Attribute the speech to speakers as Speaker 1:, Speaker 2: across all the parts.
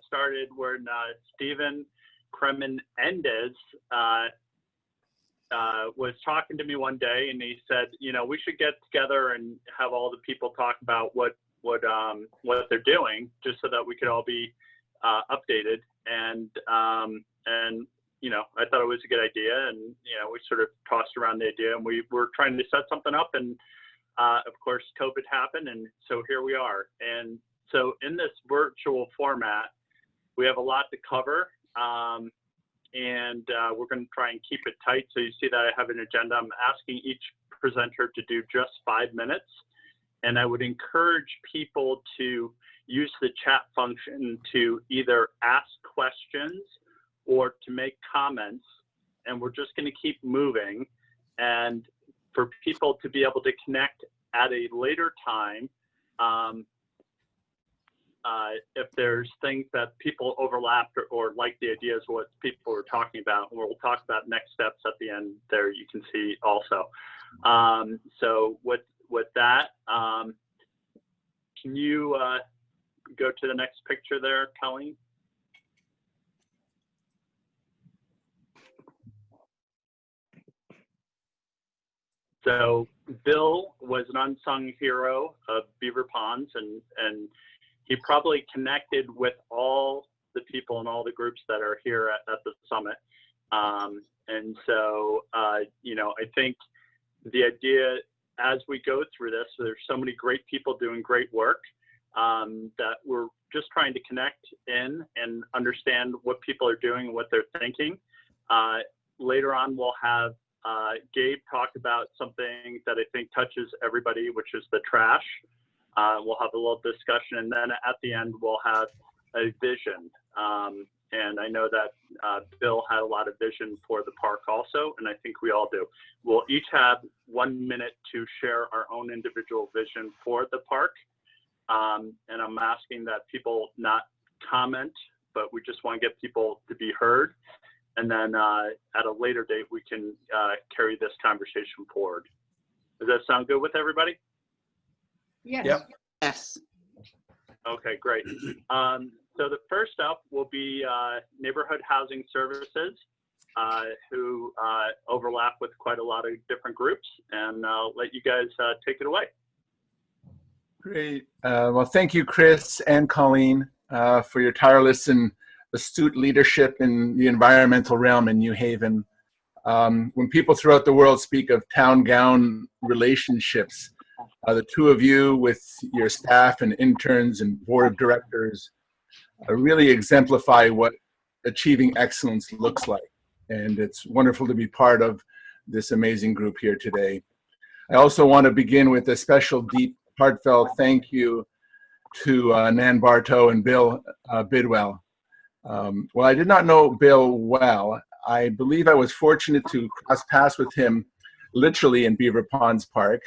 Speaker 1: started when Stephen Kremen-Endez was talking to me one day, and he said, we should get together and have all the people talk about what they're doing, just so that we could all be updated. And I thought it was a good idea, and we sort of tossed around the idea, and we were trying to set something up, and of course COVID happened, and so here we are. And so in this virtual format, we have a lot to cover, and we're going to try and keep it tight. So you see that I have an agenda. I'm asking each presenter to do just 5 minutes, and I would encourage people to use the chat function to either ask questions or to make comments, and we're just going to keep moving. And for people to be able to connect at a later time, if there's things that people overlapped or like the ideas of what people were talking about, we'll talk about next steps at the end there, you can see also. So with that, can you go to the next picture there, Colleen? So Bill was an unsung hero of Beaver Ponds, and he probably connected with all the people and all the groups that are here at the summit. And so, I think the idea as we go through this, there's so many great people doing great work, that we're just trying to connect in and understand what people are doing and what they're thinking. Later on, we'll have Gabe talk about something that I think touches everybody, which is the trash. We'll have a little discussion, and then at the end, we'll have a vision. And I know that Bill had a lot of vision for the park also, and I think we all do. We'll each have 1 minute to share our own individual vision for the park. And I'm asking that people not comment, but we just want to get people to be heard. And then at a later date, we can carry this conversation forward. Does that sound good with everybody?
Speaker 2: Yes.
Speaker 3: Yep.
Speaker 2: Yes.
Speaker 1: Okay, great. So the first up will be Neighborhood Housing Services, who overlap with quite a lot of different groups. And I'll let you guys take it away.
Speaker 3: Great. Well, thank you, Chris and Colleen, for your tireless and astute leadership in the environmental realm in New Haven. When people throughout the world speak of town-gown relationships, the two of you with your staff and interns and board of directors really exemplify what achieving excellence looks like. And it's wonderful to be part of this amazing group here today. I also want to begin with a special, deep, heartfelt thank you to Nan Bartow and Bill Bidwell. Well, I did not know Bill well. I believe I was fortunate to cross paths with him literally in Beaver Ponds Park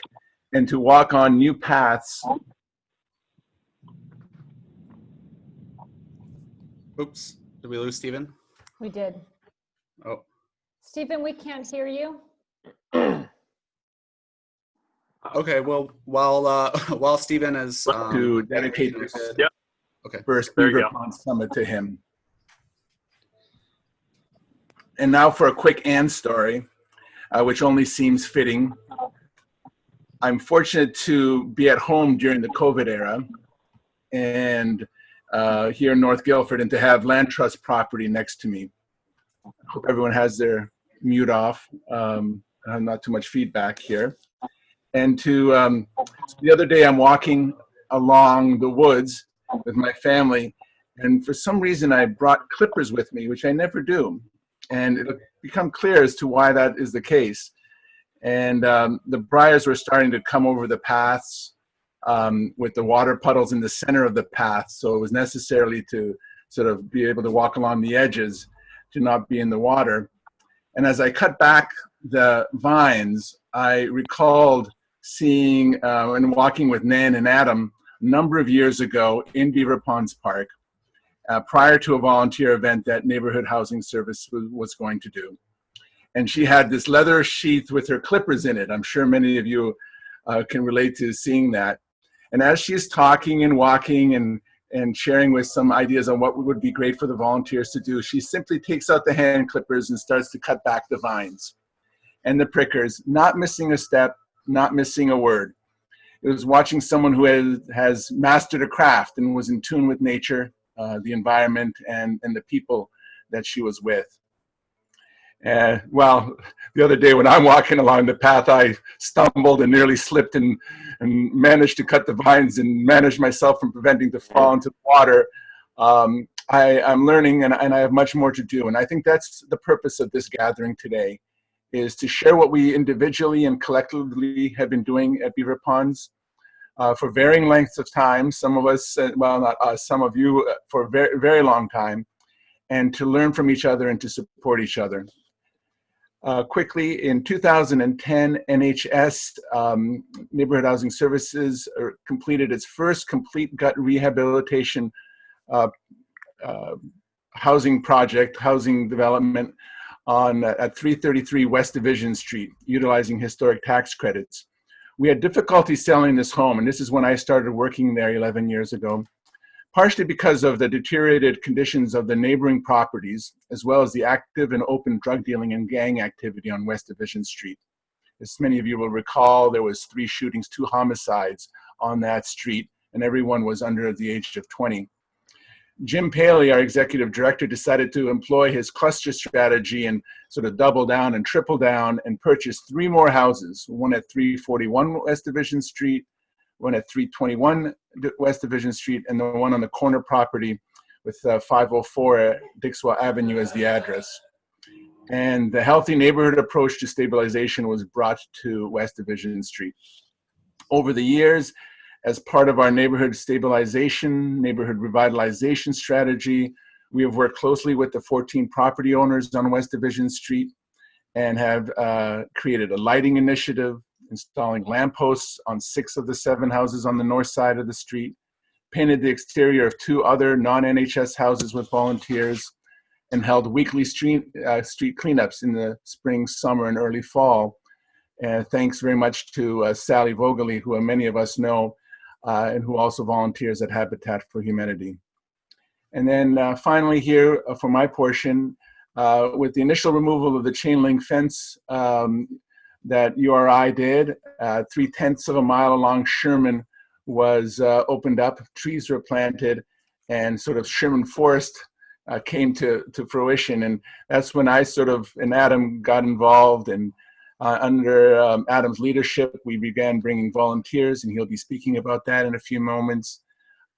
Speaker 3: and to walk on new paths.
Speaker 4: Oops, did we lose Stephen?
Speaker 5: We did.
Speaker 4: Oh.
Speaker 5: Stephen, we can't hear you.
Speaker 4: Okay, well, while Stephen is
Speaker 3: to dedicate this first Beaver Pond Summit to him. And now for a quick Ann story, which only seems fitting. I'm fortunate to be at home during the COVID era and here in North Guilford, and to have land trust property next to me. Hope everyone has their mute off. Not too much feedback here. And so the other day I'm walking along the woods with my family, and for some reason I brought clippers with me, which I never do. And it'll become clear as to why that is the case. And the briars were starting to come over the paths with the water puddles in the center of the path. So it was necessarily to sort of be able to walk along the edges to not be in the water. And as I cut back the vines, I recalled seeing and walking with Nan and Adam a number of years ago in Beaver Ponds Park, prior to a volunteer event that Neighborhood Housing Service was going to do. And she had this leather sheath with her clippers in it. I'm sure many of you can relate to seeing that. And as she's talking and walking and sharing with some ideas on what would be great for the volunteers to do, she simply takes out the hand clippers and starts to cut back the vines and the prickers, not missing a step, not missing a word. It was watching someone who has mastered a craft and was in tune with nature, the environment, and the people that she was with. Well, the other day when I'm walking along the path, I stumbled and nearly slipped and managed to cut the vines and managed myself from preventing the fall into the water. I'm learning, and I have much more to do. And I think that's the purpose of this gathering today, is to share what we individually and collectively have been doing at Beaver Ponds for varying lengths of time. Some of us, well, not us, some of you for a very, very long time, and to learn from each other and to support each other. Quickly, in 2010, NHS, Neighborhood Housing Services, completed its first complete gut rehabilitation housing project, housing development at 333 West Division Street, utilizing historic tax credits. We had difficulty selling this home, and this is when I started working there 11 years ago, partially because of the deteriorated conditions of the neighboring properties, as well as the active and open drug dealing and gang activity on West Division Street. As many of you will recall, there was 3 shootings, 2 homicides on that street, and everyone was under the age of 20. Jim Paley, our executive director, decided to employ his cluster strategy and sort of double down and triple down and purchase 3 more houses, one at 341 West Division Street, one at 321 West Division Street, and the one on the corner property with 504 Dixwell Avenue as the address. And the healthy neighborhood approach to stabilization was brought to West Division Street. Over the years, as part of our neighborhood stabilization, neighborhood revitalization strategy, we have worked closely with the 14 property owners on West Division Street and have created a lighting initiative, installing lampposts on 6 of the 7 houses on the north side of the street, painted the exterior of 2 other non-NHS houses with volunteers, and held weekly street cleanups in the spring, summer, and early fall. And thanks very much to Sally Vogeley, who many of us know, and who also volunteers at Habitat for Humanity. And then finally here, for my portion, with the initial removal of the chain link fence that URI did, 3/10 of a mile along Sherman was opened up, trees were planted, and sort of Sherman Forest came to fruition. And that's when I and Adam got involved, and under Adam's leadership, we began bringing volunteers, and he'll be speaking about that in a few moments.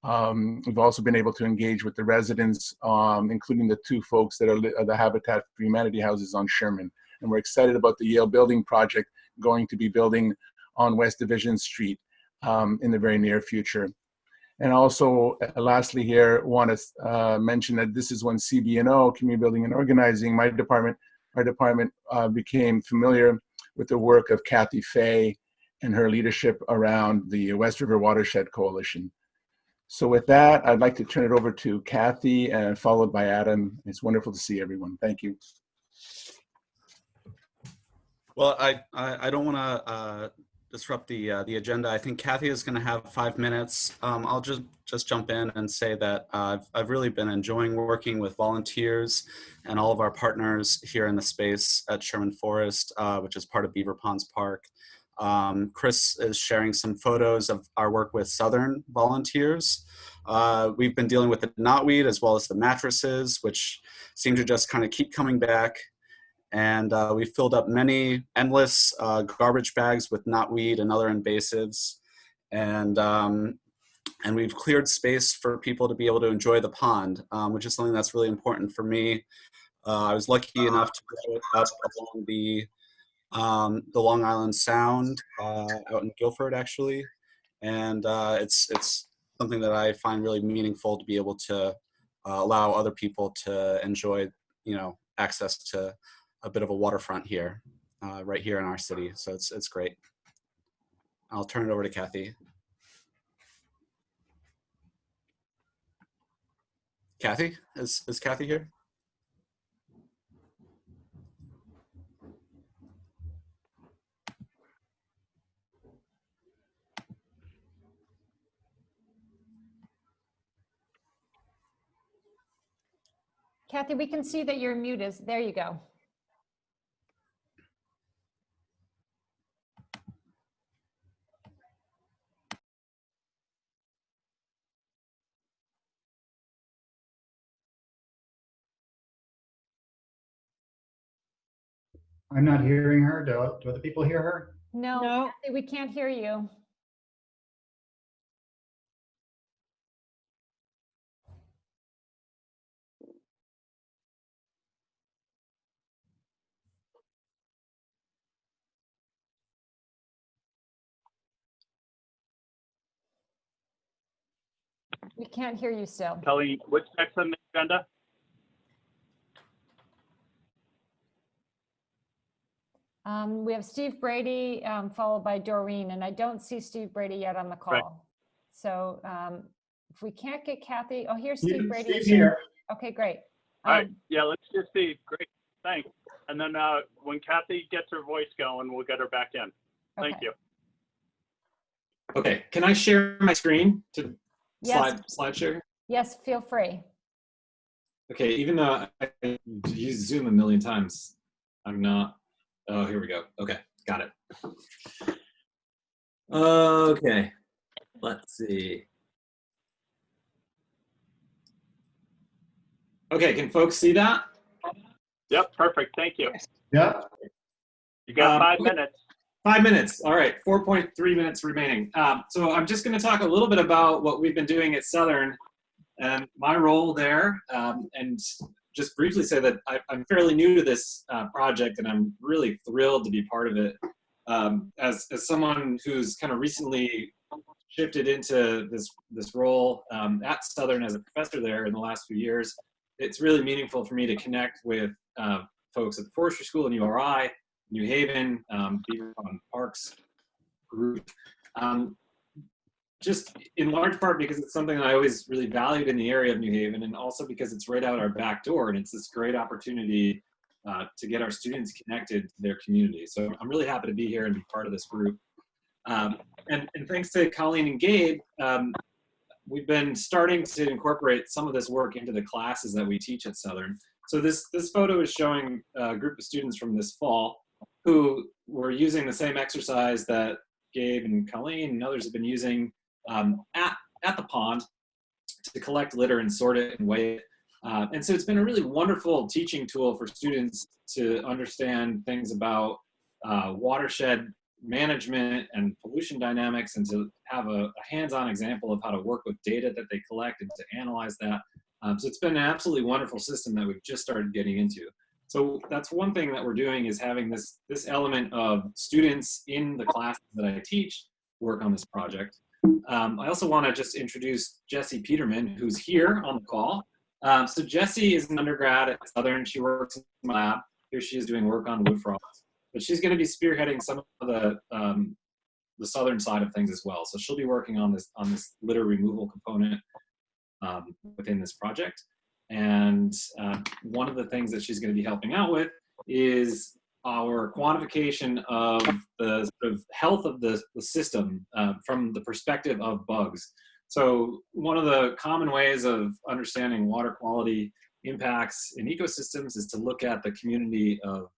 Speaker 3: We've also been able to engage with the residents, including the 2 folks that are the Habitat for Humanity houses on Sherman. And we're excited about the Yale Building Project going to be building on West Division Street in the very near future. And also, lastly here, want to mention that this is when CB&O, Community Building and Organizing, our department became familiar with the work of Kathy Fay and her leadership around the West River Watershed Coalition. So with that, I'd like to turn it over to Kathy, and followed by Adam. It's wonderful to see everyone. Thank you.
Speaker 4: Well, I don't want to disrupt the agenda. I think Kathy is going to have 5 minutes. I'll just jump in and say that I've really been enjoying working with volunteers and all of our partners here in the space at Sherman Forest, which is part of Beaver Ponds Park. Chris is sharing some photos of our work with Southern volunteers. We've been dealing with the knotweed as well as the mattresses, which seem to just kind of keep coming back. And we filled up many endless garbage bags with knotweed and other invasives. And we've cleared space for people to be able to enjoy the pond, which is something that's really important for me. I was lucky enough to go up along the Long Island Sound out in Guilford, actually. And it's something that I find really meaningful to be able to allow other people to enjoy, access to a bit of a waterfront here, right here in our city. So it's great. I'll turn it over to Kathy. Kathy, is Kathy here?
Speaker 5: Kathy, we can see that your mute is, there you go.
Speaker 6: I'm not hearing her. Do other people hear her?
Speaker 5: No,
Speaker 2: No.
Speaker 5: Kathy, we can't hear you. We can't hear you still.
Speaker 1: Kelly, what's next on the agenda?
Speaker 5: We have Steve Brady, followed by Doreen, and I don't see Steve Brady yet on the call.
Speaker 1: Right.
Speaker 5: So if we can't get Kathy, oh, here's Steve Brady.
Speaker 6: Steve's here.
Speaker 5: Okay, great.
Speaker 1: All right, yeah, let's just see. Great, thanks. And then when Kathy gets her voice going, we'll get her back in. Thank
Speaker 5: Okay.
Speaker 1: you.
Speaker 7: Okay, can I share my screen to
Speaker 5: Yes.
Speaker 7: slide share?
Speaker 5: Yes, feel free.
Speaker 7: Okay, even though I used Zoom a million times, I'm not. Oh, here we go. Okay, got it. Okay, let's see. Okay, can folks see that?
Speaker 1: Yep, perfect. Thank you.
Speaker 6: Yeah.
Speaker 1: You got 5 minutes.
Speaker 7: 5 minutes. All right, 4.3 minutes remaining. So I'm just going to talk a little bit about what we've been doing at Southern and my role there, and just briefly say that I'm fairly new to this project, and I'm really thrilled to be part of it. As someone who's kind of recently shifted into this role at Southern as a professor there in the last few years, it's really meaningful for me to connect with folks at the Forestry School and URI, New Haven, Beaver Parks group. Just in large part because it's something that I always really valued in the area of New Haven, and also because it's right out our back door, and it's this great opportunity to get our students connected to their community. So I'm really happy to be here and be part of this group. And thanks to Colleen and Gabe, we've been starting to incorporate some of this work into the classes that we teach at Southern. So this photo is showing a group of students from this fall who were using the same exercise that Gabe and Colleen and others have been using at the pond to collect litter and sort it and weigh it. And so it's been a really wonderful teaching tool for students to understand things about watershed management and pollution dynamics, and to have a hands-on example of how to work with data that they collect and to analyze that. So it's been an absolutely wonderful system that we've just started getting into. So that's one thing that we're doing, is having this element of students in the classes that I teach work on this project. I also want to just introduce Jessie Peterman, who's here on the call. So Jessie is an undergrad at Southern. She works in the lab. Here she is doing work on wood frogs. But she's going to be spearheading some of the Southern side of things as well. So she'll be working on this litter removal component within this project. And one of the things that she's going to be helping out with is our quantification of the sort of health of the system from the perspective of bugs. So one of the common ways of understanding water quality impacts in ecosystems is to look at the community of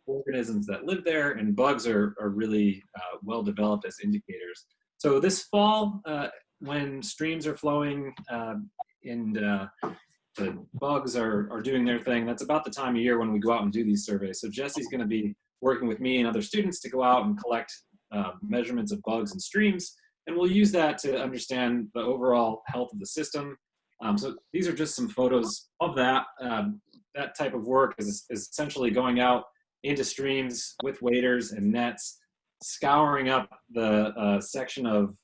Speaker 7: organisms that live there, and bugs are really well developed as indicators. So this fall, when streams are flowing and the bugs are doing their thing, that's about the time of year when we go out and do these surveys. So Jessie's going to be working with me and other students to go out and collect measurements of bugs in streams, and we'll use that to understand the overall health of the system. So these are just some photos of that. That type of work is essentially going out into streams with waders and nets, scouring up the section of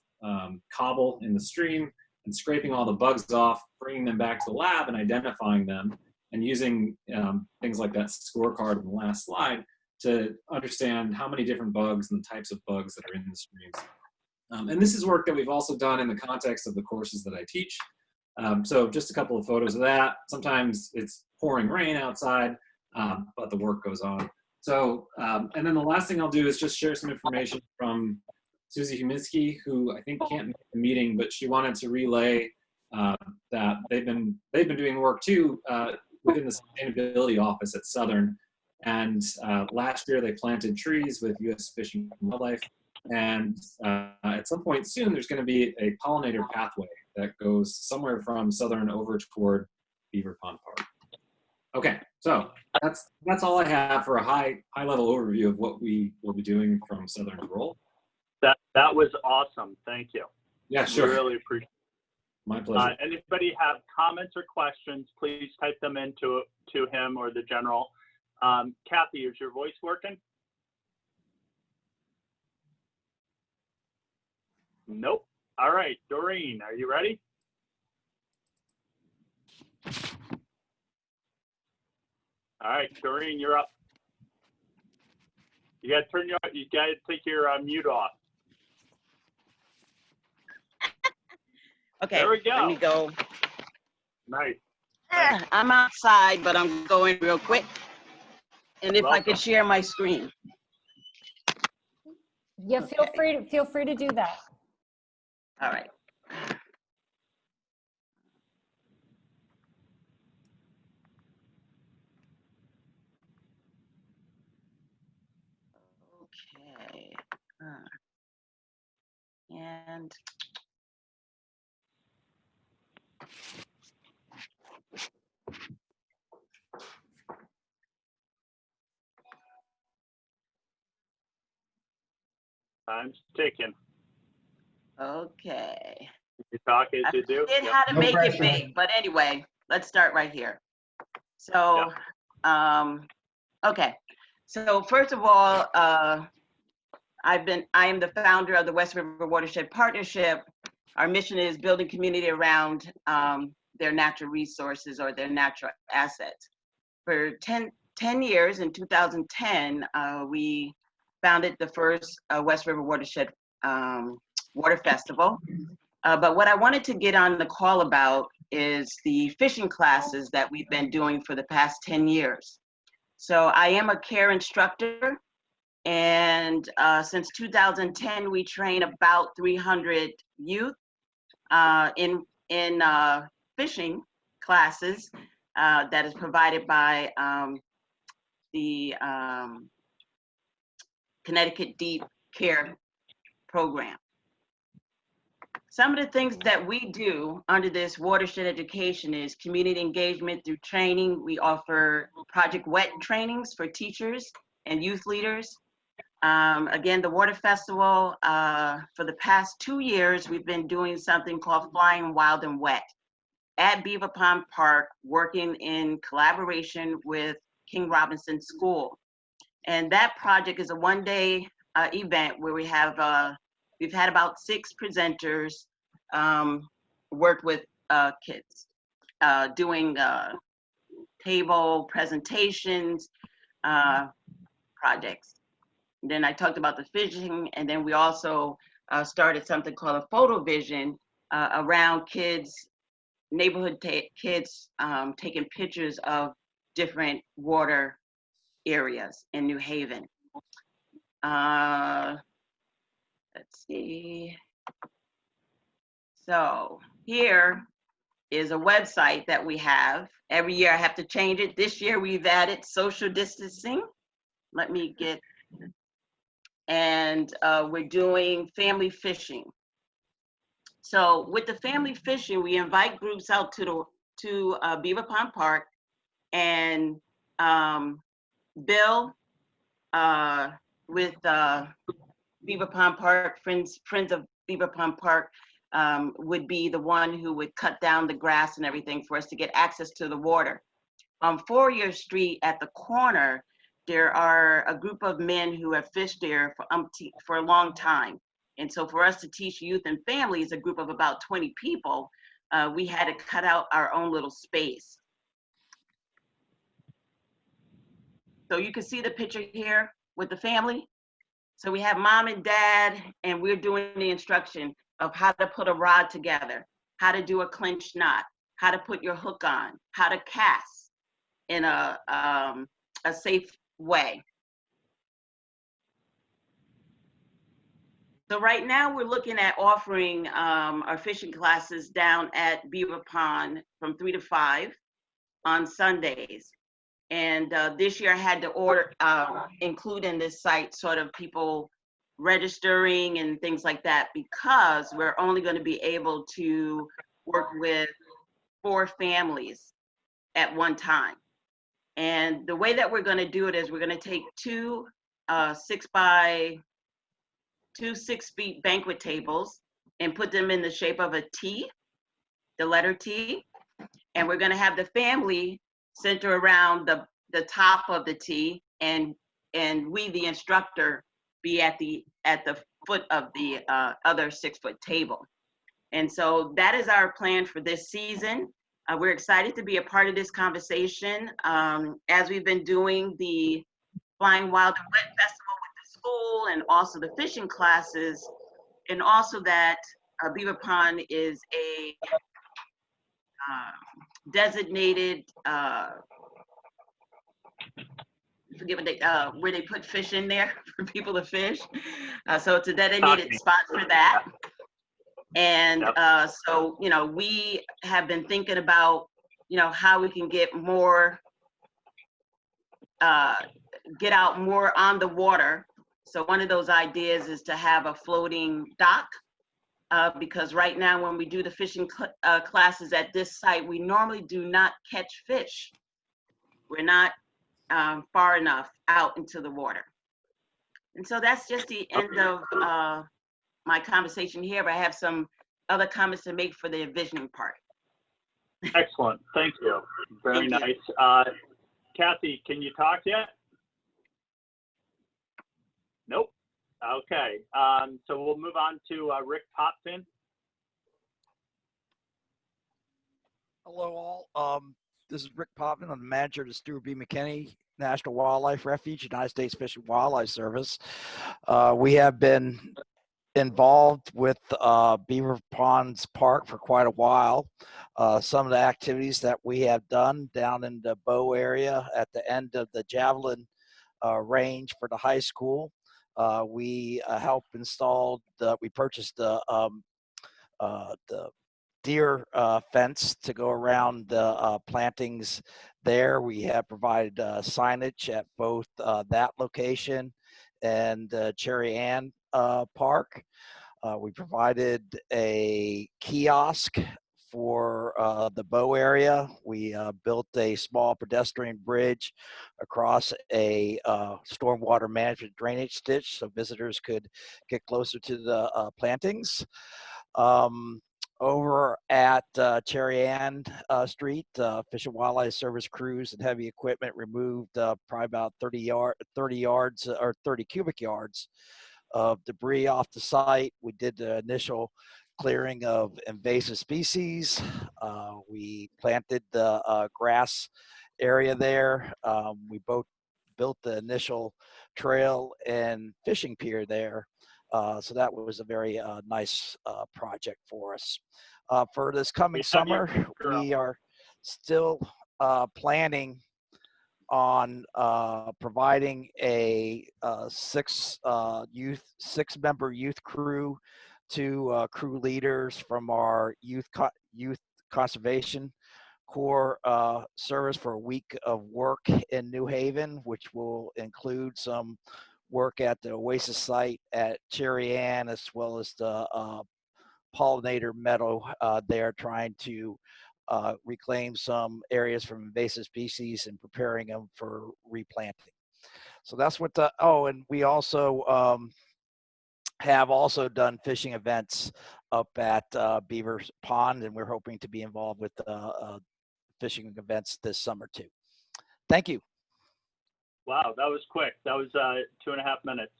Speaker 7: cobble in the stream and scraping all the bugs off, bringing them back to the lab and identifying them, and using things like that scorecard in the last slide to understand how many different bugs and the types of bugs that are in the streams. And this is work that we've also done in the context of the courses that I teach. So just a couple of photos of that. Sometimes it's pouring rain outside, but the work goes on. So, and then the last thing I'll do is just share some information from Susie Huminski, who I think can't make the meeting, but she wanted to relay that they've been doing work too, within the sustainability office at Southern. And last year they planted trees with U.S. Fish and Wildlife. And at some point soon, there's going to be a pollinator pathway that goes somewhere from Southern over toward Beaver Pond Park. Okay, so that's all I have for a high level overview of what we will be doing from Southern's role.
Speaker 1: That was awesome. Thank you.
Speaker 7: Yeah, sure.
Speaker 1: Really appreciate it.
Speaker 7: My pleasure.
Speaker 1: Anybody have comments or questions, please type them into him or the general. Kathy, is your voice working? Nope. All right, Doreen, are you ready? All right, Doreen, you're up. You gotta take your mute off.
Speaker 8: Okay,
Speaker 1: There we go.
Speaker 8: let me go.
Speaker 1: Nice.
Speaker 8: I'm outside, but I'm going real quick. And if I
Speaker 1: Welcome.
Speaker 8: could share my screen.
Speaker 5: Yeah, feel free to do that.
Speaker 8: All right. Okay. And
Speaker 1: Time's ticking.
Speaker 8: okay.
Speaker 1: You talk as you do.
Speaker 8: I forget
Speaker 1: Yep.
Speaker 8: how to
Speaker 6: No
Speaker 8: make
Speaker 6: pressure.
Speaker 8: it big, but anyway, let's start right here. So, okay. So first of all, I am the founder of the West River Watershed Partnership. Our mission is building community around their natural resources or their natural assets. For 10 years, in 2010, we founded the first West River Watershed Water Festival. But what I wanted to get on the call about is the fishing classes that we've been doing for the past 10 years. So I am a care instructor, and since 2010, we train about 300 youth in fishing classes that is provided by the Connecticut Deep Care Program. Some of the things that we do under this watershed education is community engagement through training. We offer Project WET trainings for teachers and youth leaders. Again, the Water Festival, for the past 2 years, we've been doing something called Flying Wild and Wet at Beaver Pond Park, working in collaboration with King Robinson School. And that project is a one-day event where we have we've had about 6 presenters work with kids, doing table presentations, projects. And then I talked about the fishing, and then we also started something called a photo vision around kids, neighborhood kids taking pictures of different water areas in New Haven. Let's see. So here is a website that we have. Every year I have to change it. This year we've added social distancing. Let me get, and we're doing family fishing. So with the family fishing, we invite groups out to Beaver Pond Park, and Bill with Beaver Pond Park, Friends of Beaver Pond Park, would be the one who would cut down the grass and everything for us to get access to the water. On 4-Year Street at the corner, there are a group of men who have fished there for a long time. And so for us to teach youth and families, a group of about 20 people, we had to cut out our own little space. So you can see the picture here with the family. So we have mom and dad, and we're doing the instruction of how to put a rod together, how to do a clinch knot, how to put your hook on, how to cast in a safe way. So right now we're looking at offering our fishing classes down at Beaver Pond from 3 to 5. on Sundays. And this year I had to include in this site sort of people registering and things like that, because we're only going to be able to work with 4 families at one time. And the way that we're going to do it is we're going to take 2 6 feet banquet tables and put them in the shape of a T, the letter T. And we're going to have the family center around the top of the T, and we, the instructor, be at the foot of the other 6-foot table. And so that is our plan for this season. We're excited to be a part of this conversation. As we've been doing the Flying Wild and Wet Festival with the school, and also the fishing classes, and also that Beaver Pond is a designated, forget what they, where they put fish in there for people to fish. So it's a designated spot for that. And so, you know, we have been thinking about, you know, how we can get more, get out more on the water. So one of those ideas is to have a floating dock. Because right now when we do the fishing classes at this site, we normally do not catch fish. We're not far enough out into the water. And so that's just the end of my conversation here, but I have some other comments to make for the envisioning part.
Speaker 1: Excellent. Thank you. Very
Speaker 8: Thank
Speaker 1: nice.
Speaker 8: you.
Speaker 1: Kathy, can you talk yet? Nope. Okay. So we'll move on to Rick Popton.
Speaker 9: Hello, all. This is Rick Popton. I'm the manager of the Stuart B. McKinney National Wildlife Refuge, United States Fish and Wildlife Service. We have been involved with Beaver Ponds Park for quite a while. Some of the activities that we have done down in the Bow area at the end of the javelin range for the high school. We helped install we purchased the deer fence to go around the plantings there. We have provided signage at both that location and Cherry Ann Park. We provided a kiosk for the Bow area. We built a small pedestrian bridge across a stormwater management drainage ditch so visitors could get closer to the plantings. Over at Cherry Ann Street, Fish and Wildlife Service crews and heavy equipment removed probably about 30 yards or 30 cubic yards of debris off the site. We did the initial clearing of invasive species. We planted the grass area there. We both built the initial trail and fishing pier there. So that was a very nice project for us. For this coming summer, we are still planning on providing a six-member youth crew to crew leaders from our youth conservation corps service for a week of work in New Haven, which will include some work at the Oasis site at Cherry Ann, as well as the pollinator meadow there, trying to reclaim some areas from invasive species and preparing them for replanting. So that's what the, oh, and we also have also done fishing events up at Beaver Pond, and we're hoping to be involved with fishing events this summer too. Thank you.
Speaker 1: Wow, that was quick. That was 2.5 minutes.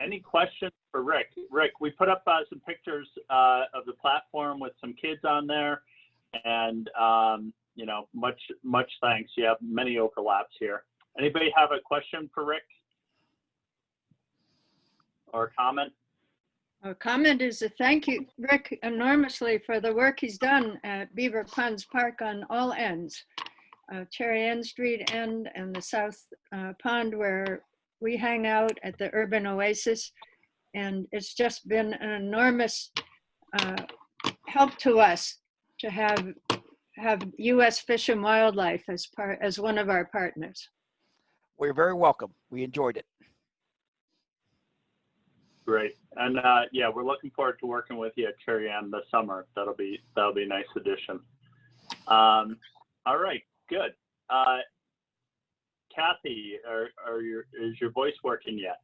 Speaker 1: Any questions for Rick? Rick, we put up some pictures of the platform with some kids on there, and you know, much thanks. You have many overlaps here. Anybody have a question for Rick or a comment?
Speaker 2: Our comment is to thank you, Rick, enormously for the work he's done at Beaver Ponds Park on all ends. Cherry Ann Street end and the South Pond where we hang out at the Urban Oasis. And it's just been an enormous help to us to have have U.S. Fish and Wildlife as one of our partners.
Speaker 9: We're very welcome. We enjoyed it.
Speaker 1: Great. And yeah, we're looking forward to working with you at Cherry Ann this summer. That'll be a nice addition. All right, good. Kathy, is your voice working yet?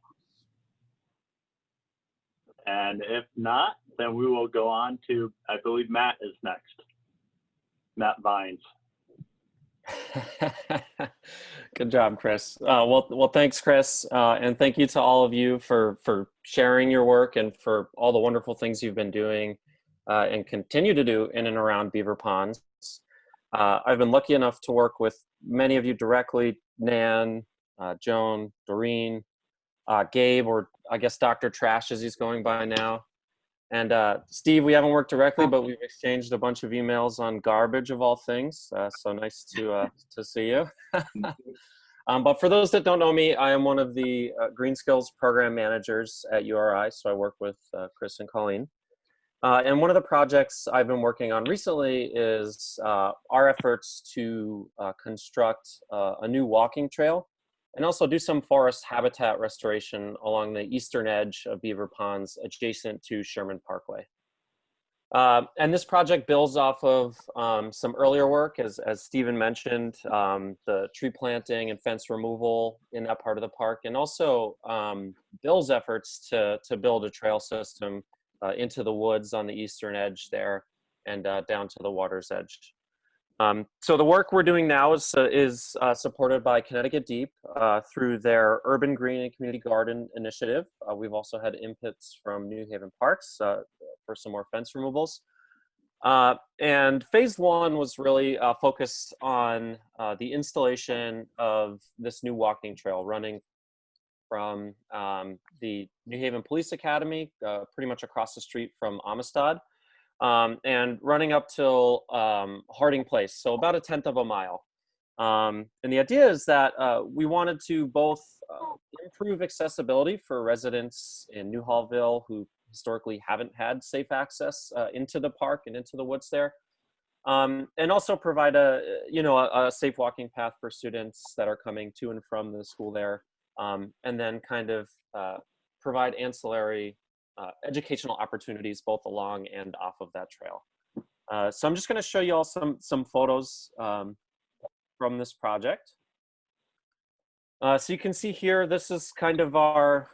Speaker 1: And if not, then we will go on to, I believe Matt is next. Matt Vines.
Speaker 10: Good job, Chris. Well, thanks, Chris, and thank you to all of you for sharing your work and for all the wonderful things you've been doing and continue to do in and around Beaver Ponds. I've been lucky enough to work with many of you directly: Nan, Joan, Doreen, Gabe, or I guess Dr. Trash as he's going by now. And Steve, we haven't worked directly, but we've exchanged a bunch of emails on garbage of all things. So nice to see you. But for those that don't know me, I am one of the Green Skills Program Managers at URI. So I work with Chris and Colleen. And one of the projects I've been working on recently is our efforts to construct a new walking trail and also do some forest habitat restoration along the eastern edge of Beaver Ponds adjacent to Sherman Parkway. And this project builds off of some earlier work, as Stephen mentioned, the tree planting and fence removal in that part of the park, and also Bill's efforts to build a trail system into the woods on the eastern edge there and down to the water's edge. So the work we're doing now is supported by Connecticut Deep through their Urban Green and Community Garden initiative. We've also had inputs from New Haven Parks for some more fence removals. And phase one was really focused on the installation of this new walking trail running from the New Haven Police Academy, pretty much across the street from Amistad. And running up till Harding Place, so about 1/10 of a mile. And the idea is that we wanted to both improve accessibility for residents in New Hallville who historically haven't had safe access into the park and into the woods there, and also provide a safe walking path for students that are coming to and from the school there, and then kind of provide ancillary educational opportunities both along and off of that trail. So I'm just going to show you all some photos from this project. So you can see here, this is kind of our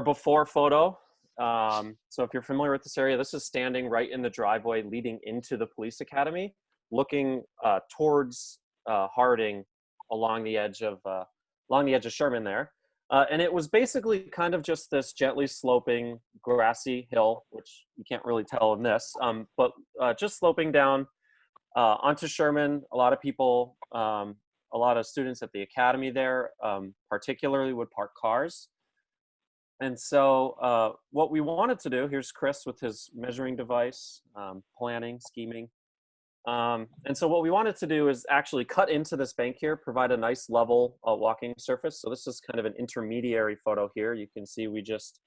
Speaker 10: before photo. So if you're familiar with this area, this is standing right in the driveway leading into the police academy, looking towards Harding along the edge of Sherman there. And it was basically kind of just this gently sloping grassy hill, which you can't really tell in this, but just sloping down onto Sherman. A lot of people, a lot of students at the academy there, particularly would park cars. And so what we wanted to do, here's Chris with his measuring device, planning, scheming. And so what we wanted to do is actually cut into this bank here, provide a nice level walking surface. So this is kind of an intermediary photo here. You can see we just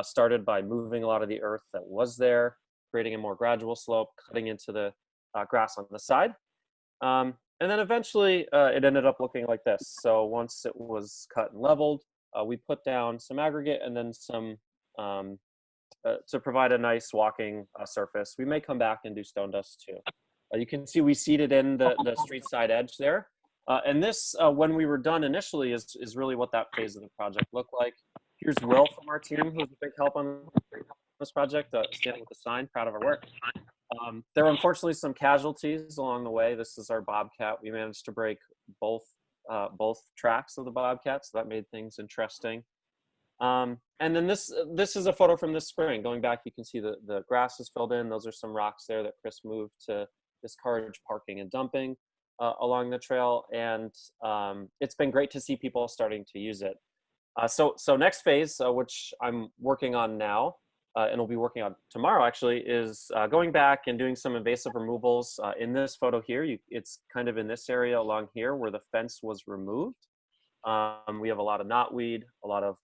Speaker 10: started by moving a lot of the earth that was there, creating a more gradual slope, cutting into the grass on the side. And then eventually it ended up looking like this. So once it was cut and leveled, we put down some aggregate and then some to provide a nice walking surface. We may come back and do stone dust too. You can see we seeded in the street side edge there. And this, when we were done initially, is really what that phase of the project looked like. Here's Will from our team, who's a big help on this project, standing with the sign, proud of our work. There were unfortunately some casualties along the way. This is our Bobcat. We managed to break both tracks of the Bobcat, so that made things interesting. And then this is a photo from this spring. Going back, you can see the grass is filled in. Those are some rocks there that Chris moved to discourage parking and dumping along the trail. And it's been great to see people starting to use it. So next phase, which I'm working on now, and we'll be working on tomorrow actually, is going back and doing some invasive removals. In this photo here, it's kind of in this area along here where the fence was removed. We have a lot of knotweed, a lot of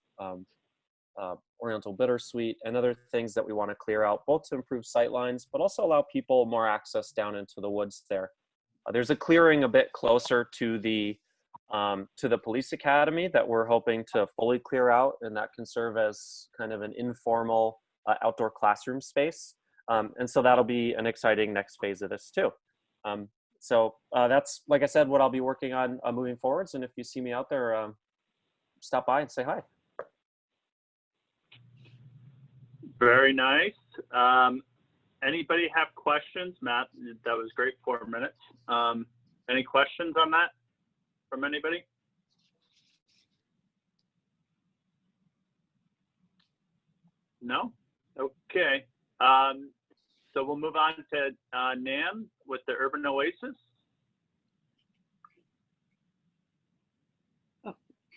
Speaker 10: Oriental bittersweet, and other things that we want to clear out, both to improve sight lines, but also allow people more access down into the woods there. There's a clearing a bit closer to the police academy that we're hoping to fully clear out, and that can serve as kind of an informal outdoor classroom space. And so that'll be an exciting next phase of this too. So that's, like I said, what I'll be working on moving forwards. And if you see me out there, stop by and say hi.
Speaker 1: Very nice. Anybody have questions? Matt, that was great, 4 minutes. Any questions on that from anybody? No? Okay. So we'll move on to Nam with the Urban Oasis.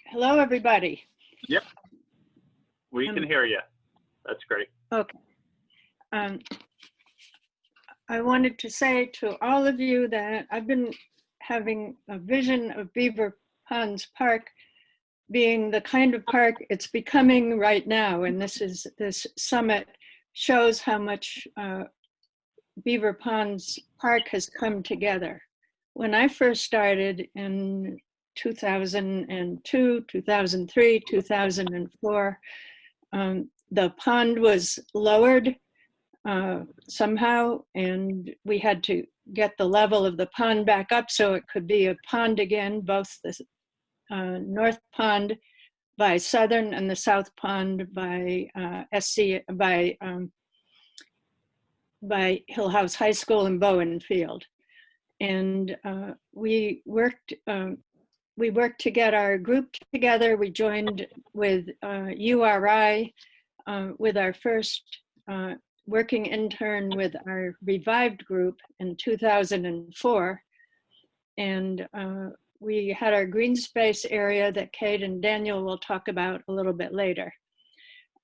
Speaker 2: Hello, everybody.
Speaker 1: Yep. We can hear you. That's great.
Speaker 2: Okay. I wanted to say to all of you that I've been having a vision of Beaver Ponds Park being the kind of park it's becoming right now. And this summit shows how much Beaver Ponds Park has come together. When I first started in 2002, 2003, 2004, the pond was lowered somehow, and we had to get the level of the pond back up so it could be a pond again, both the North Pond by Southern and the South Pond by by Hill House High School in Bowen Field. And we worked to get our group together. We joined with URI with our first working intern with our revived group in 2004. And we had our green space area that Kate and Daniel will talk about a little bit later.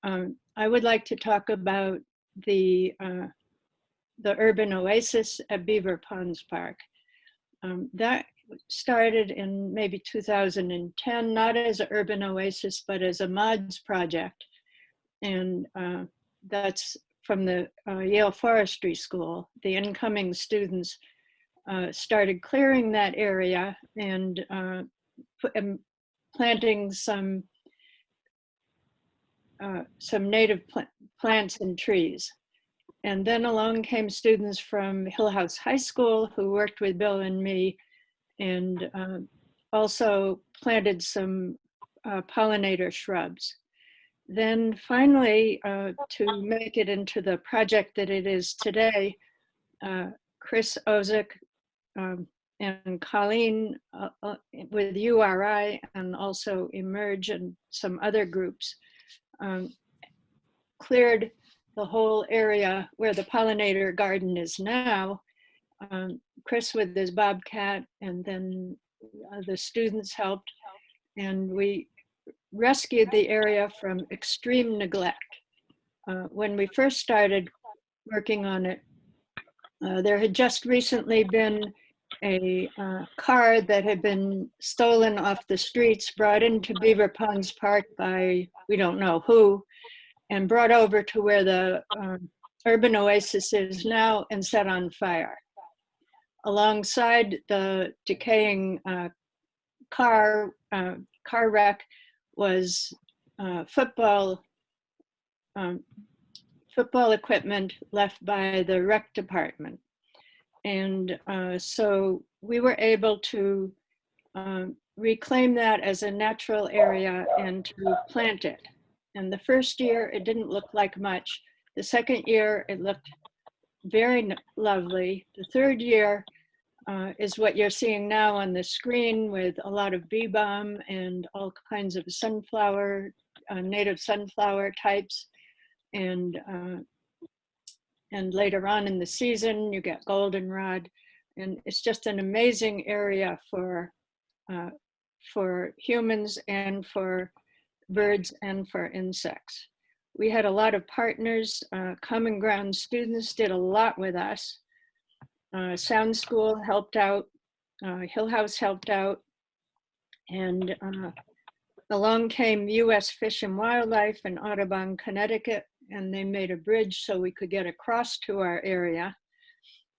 Speaker 2: I would like to talk about the Urban Oasis at Beaver Ponds Park. That started in maybe 2010, not as an urban oasis, but as a mods project. And that's from the Yale Forestry School. The incoming students started clearing that area and planting some native plants and trees. And then along came students from Hill House High School who worked with Bill and me, and also planted some pollinator shrubs. Then finally, to make it into the project that it is today, Chris Ozick and Colleen with URI and also Emerge and some other groups cleared the whole area where the pollinator garden is now. Chris with his bobcat, and then the students helped, and we rescued the area from extreme neglect. When we first started working on it, there had just recently been a car that had been stolen off the streets, brought into Beaver Ponds Park by we don't know who, and brought over to where the Urban Oasis is now and set on fire. Alongside the decaying car wreck was football equipment left by the rec department. And so we were able to reclaim that as a natural area and to plant it. And the first year, it didn't look like much. The second year, it looked very lovely. The third year is what you're seeing now on the screen, with a lot of bee balm and all kinds of sunflower, native sunflower types. And later on in the season, you get goldenrod. And it's just an amazing area for humans and for birds and for insects. We had a lot of partners. Common Ground students did a lot with us. Sound School helped out. Hill House helped out. And along came U.S. Fish and Wildlife in Audubon, Connecticut, and they made a bridge so we could get across to our area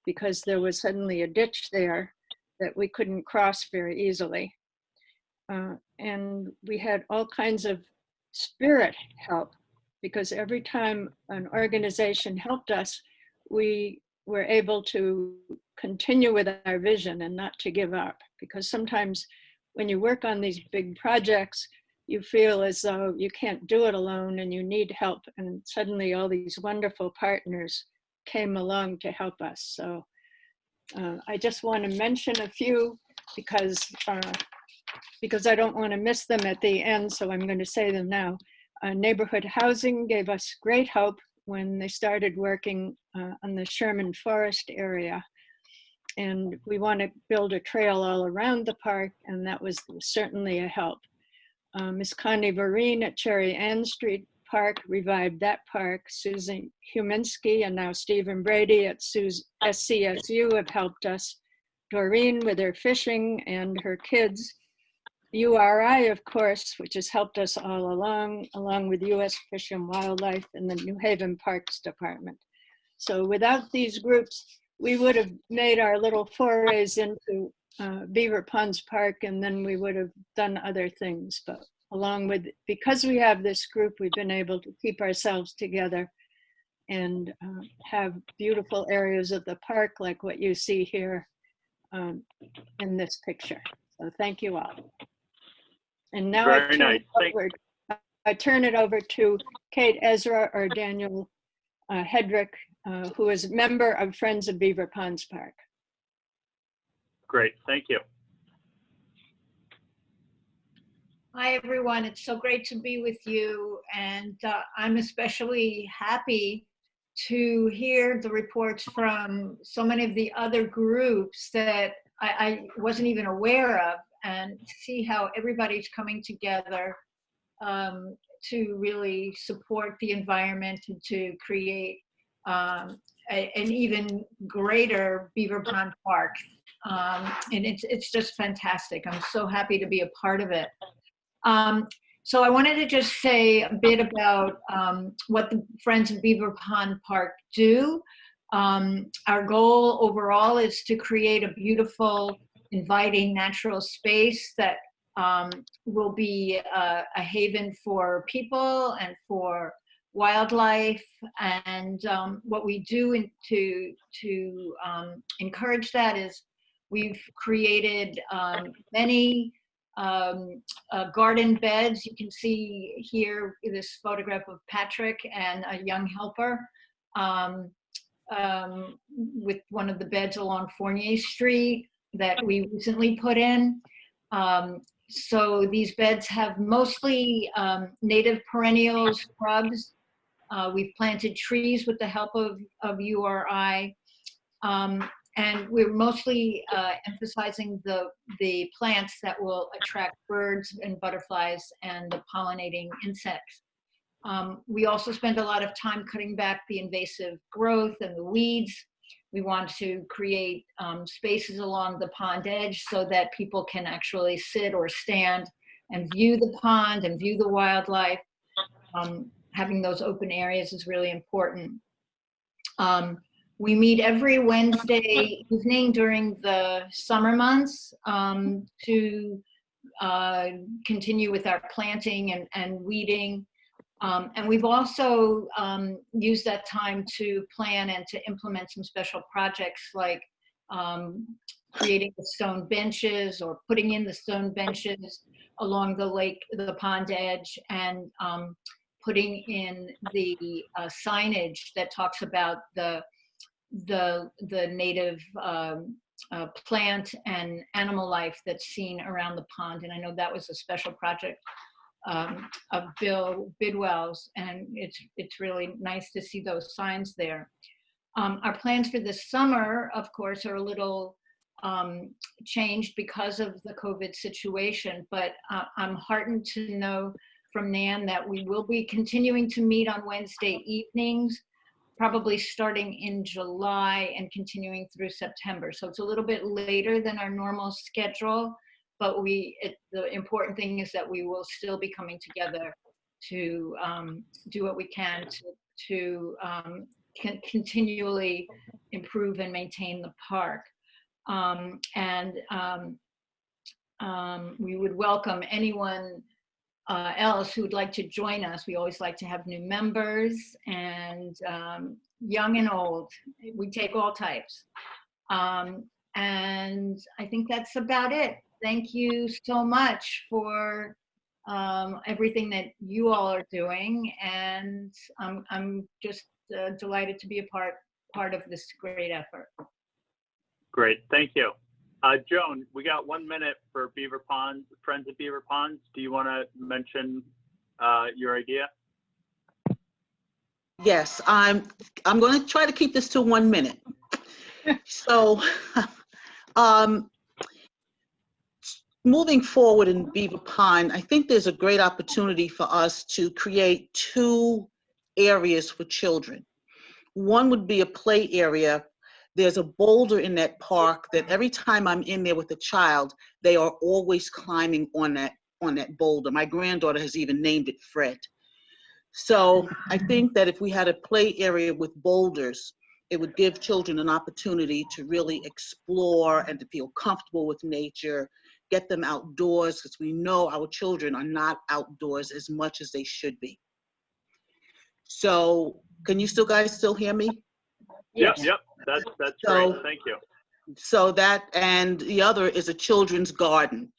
Speaker 2: because there was suddenly a ditch there. that we couldn't cross very easily. And we had all kinds of spirit help, because every time an organization helped us, we were able to continue with our vision and not to give up. Because sometimes when you work on these big projects, you feel as though you can't do it alone and you need help. And suddenly all these wonderful partners came along to help us. So I just want to mention a few because I don't want to miss them at the end, so I'm going to say them now. Neighborhood Housing gave us great hope when they started working on the Sherman Forest area. And we want to build a trail all around the park, and that was certainly a help. Ms. Connie Vereen at Cherry Ann Street Park revived that park. Susan Huminski and now Stephen Brady at SCSU have helped us. Doreen with her fishing and her kids. URI, of course, which has helped us all along with U.S. Fish and Wildlife and the New Haven Parks Department. So without these groups, we would have made our little forays into Beaver Ponds Park, and then we would have done other things. But because we have this group, we've been able to keep ourselves together and have beautiful areas of the park like what you see here in this picture. So thank you all. And now I turn it over to Kate Ezra or Daniel Hedrick, who is a member of Friends of Beaver Ponds Park.
Speaker 1: Great, thank you.
Speaker 11: Hi, everyone. It's so great to be with you. And I'm especially happy to hear the reports from so many of the other groups that I wasn't even aware of, and see how everybody's coming together to really support the environment and to create an even greater Beaver Pond Park. And it's just fantastic. I'm so happy to be a part of it. So I wanted to just say a bit about what the Friends of Beaver Pond Park do. Our goal overall is to create a beautiful, inviting natural space that will be a haven for people and for wildlife. And what we do to encourage that is we've created many garden beds. You can see here this photograph of Patrick and a young helper with one of the beds along Fournier Street that we recently put in. So these beds have mostly native perennials, shrubs. We've planted trees with the help of URI. And we're mostly emphasizing the plants that will attract birds and butterflies and the pollinating insects. We also spend a lot of time cutting back the invasive growth and the weeds. We want to create spaces along the pond edge so that people can actually sit or stand and view the pond and view the wildlife. Having those open areas is really important. We meet every Wednesday evening during the summer months to continue with our planting and weeding. And we've also used that time to plan and to implement some special projects like creating the stone benches or putting in the stone benches along the pond edge, and putting in the signage that talks about the native plant and animal life that's seen around the pond. And I know that was a special project of Bill Bidwell's, and it's really nice to see those signs there. Our plans for this summer, of course, are a little changed because of the COVID situation, but I'm heartened to know from Nan that we will be continuing to meet on Wednesday evenings, probably starting in July and continuing through September. So it's a little bit later than our normal schedule, but the important thing is that we will still be coming together to do what we can to continually improve and maintain the park. We would welcome anyone else who would like to join us. We always like to have new members, and young and old. We take all types. And I think that's about it. Thank you so much for everything that you all are doing, and I'm just delighted to be a part of this great effort.
Speaker 1: Great, thank you. Joan, we got 1 minute for Beaver Ponds, Friends of Beaver Ponds. Do you want to mention your idea?
Speaker 12: Yes, I'm going to try to keep this to 1 minute. So, moving forward in Beaver Pond, I think there's a great opportunity for us to create 2 areas for children. One would be a play area. There's a boulder in that park that every time I'm in there with a child, they are always climbing on that boulder. My granddaughter has even named it Fred. So I think that if we had a play area with boulders, it would give children an opportunity to really explore and to feel comfortable with nature, get them outdoors, because we know our children are not outdoors as much as they should be. So can you guys still hear me?
Speaker 1: Yep, that's great, thank you.
Speaker 12: So that, and the other is a children's garden.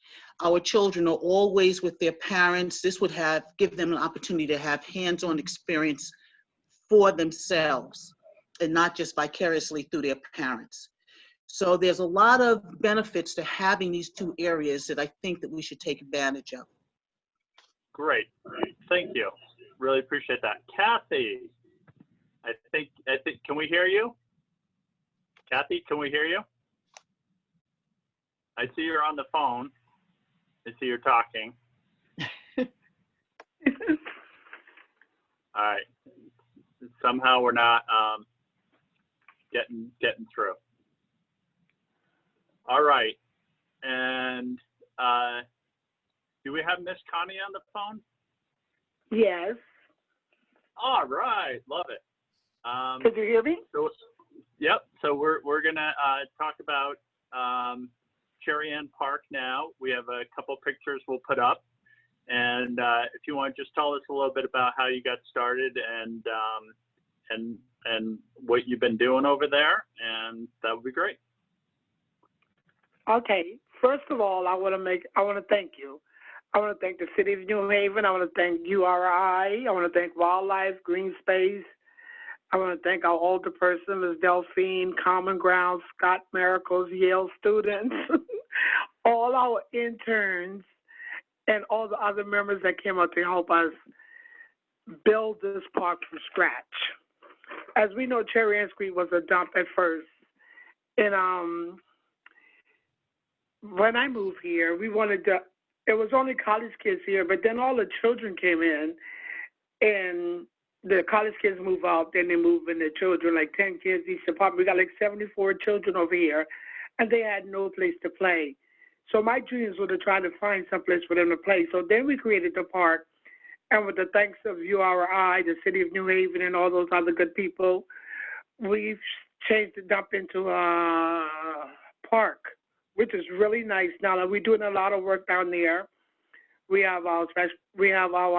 Speaker 12: Our children are always with their parents. This would give them an opportunity to have hands-on experience for themselves and not just vicariously through their parents. So there's a lot of benefits to having these 2 areas that I think that we should take advantage of.
Speaker 1: Great, thank you. Really appreciate that. Kathy, I think, can we hear you? Kathy, can we hear you? I see you're on the phone. I see you're talking. All right. Somehow we're not getting through. All right. And do we have Miss Connie on the phone?
Speaker 13: Yes.
Speaker 1: All right. Love it.
Speaker 13: Could you hear me?
Speaker 1: So, yep. So we're gonna talk about Cherry Ann Park now. We have a couple pictures we'll put up, and if you want to just tell us a little bit about how you got started and what you've been doing over there, and that would be great.
Speaker 13: Okay. First of all, I want to thank you. I want to thank the City of New Haven. I want to thank URI. I want to thank Wildlife, Green Space. I want to thank our older person, Ms. Delphine, Common Ground, Scott Miracles, Yale students, all our interns, and all the other members that came out to help us build this park from scratch. As we know, Cherry Ann Street was a dump at first. And when I moved here, it was only college kids here, but then all the children came in, and the college kids move out, then they move in the children, like 10 kids each apartment. We got like 74 children over here, and they had no place to play. So my dreams were to try to find some place for them to play. So then we created the park, and with the thanks of URI, the City of New Haven, and all those other good people, we've changed the dump into a park, which is really nice. Now that we're doing a lot of work down there, we have our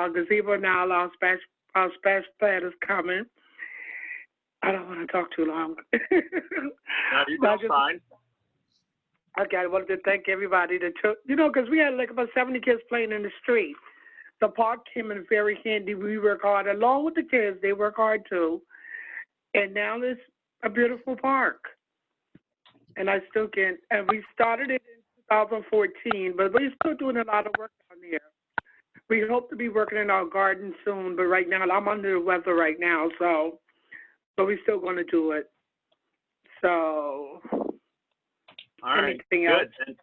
Speaker 13: gazebo now. Our splash pad is coming. I don't want to talk too long.
Speaker 1: No, you're fine.
Speaker 13: Okay, I wanted to thank everybody that took, because we had like about 70 kids playing in the street. The park came in very handy. We work hard along with the kids. They work hard too. And now it's a beautiful park. And I still can't, and we started it in 2014, but we're still doing a lot of work down there. We hope to be working in our garden soon, but right now, I'm under the weather right now, so we're still going to do it. So,
Speaker 1: all right,
Speaker 13: anything
Speaker 1: good.
Speaker 13: else?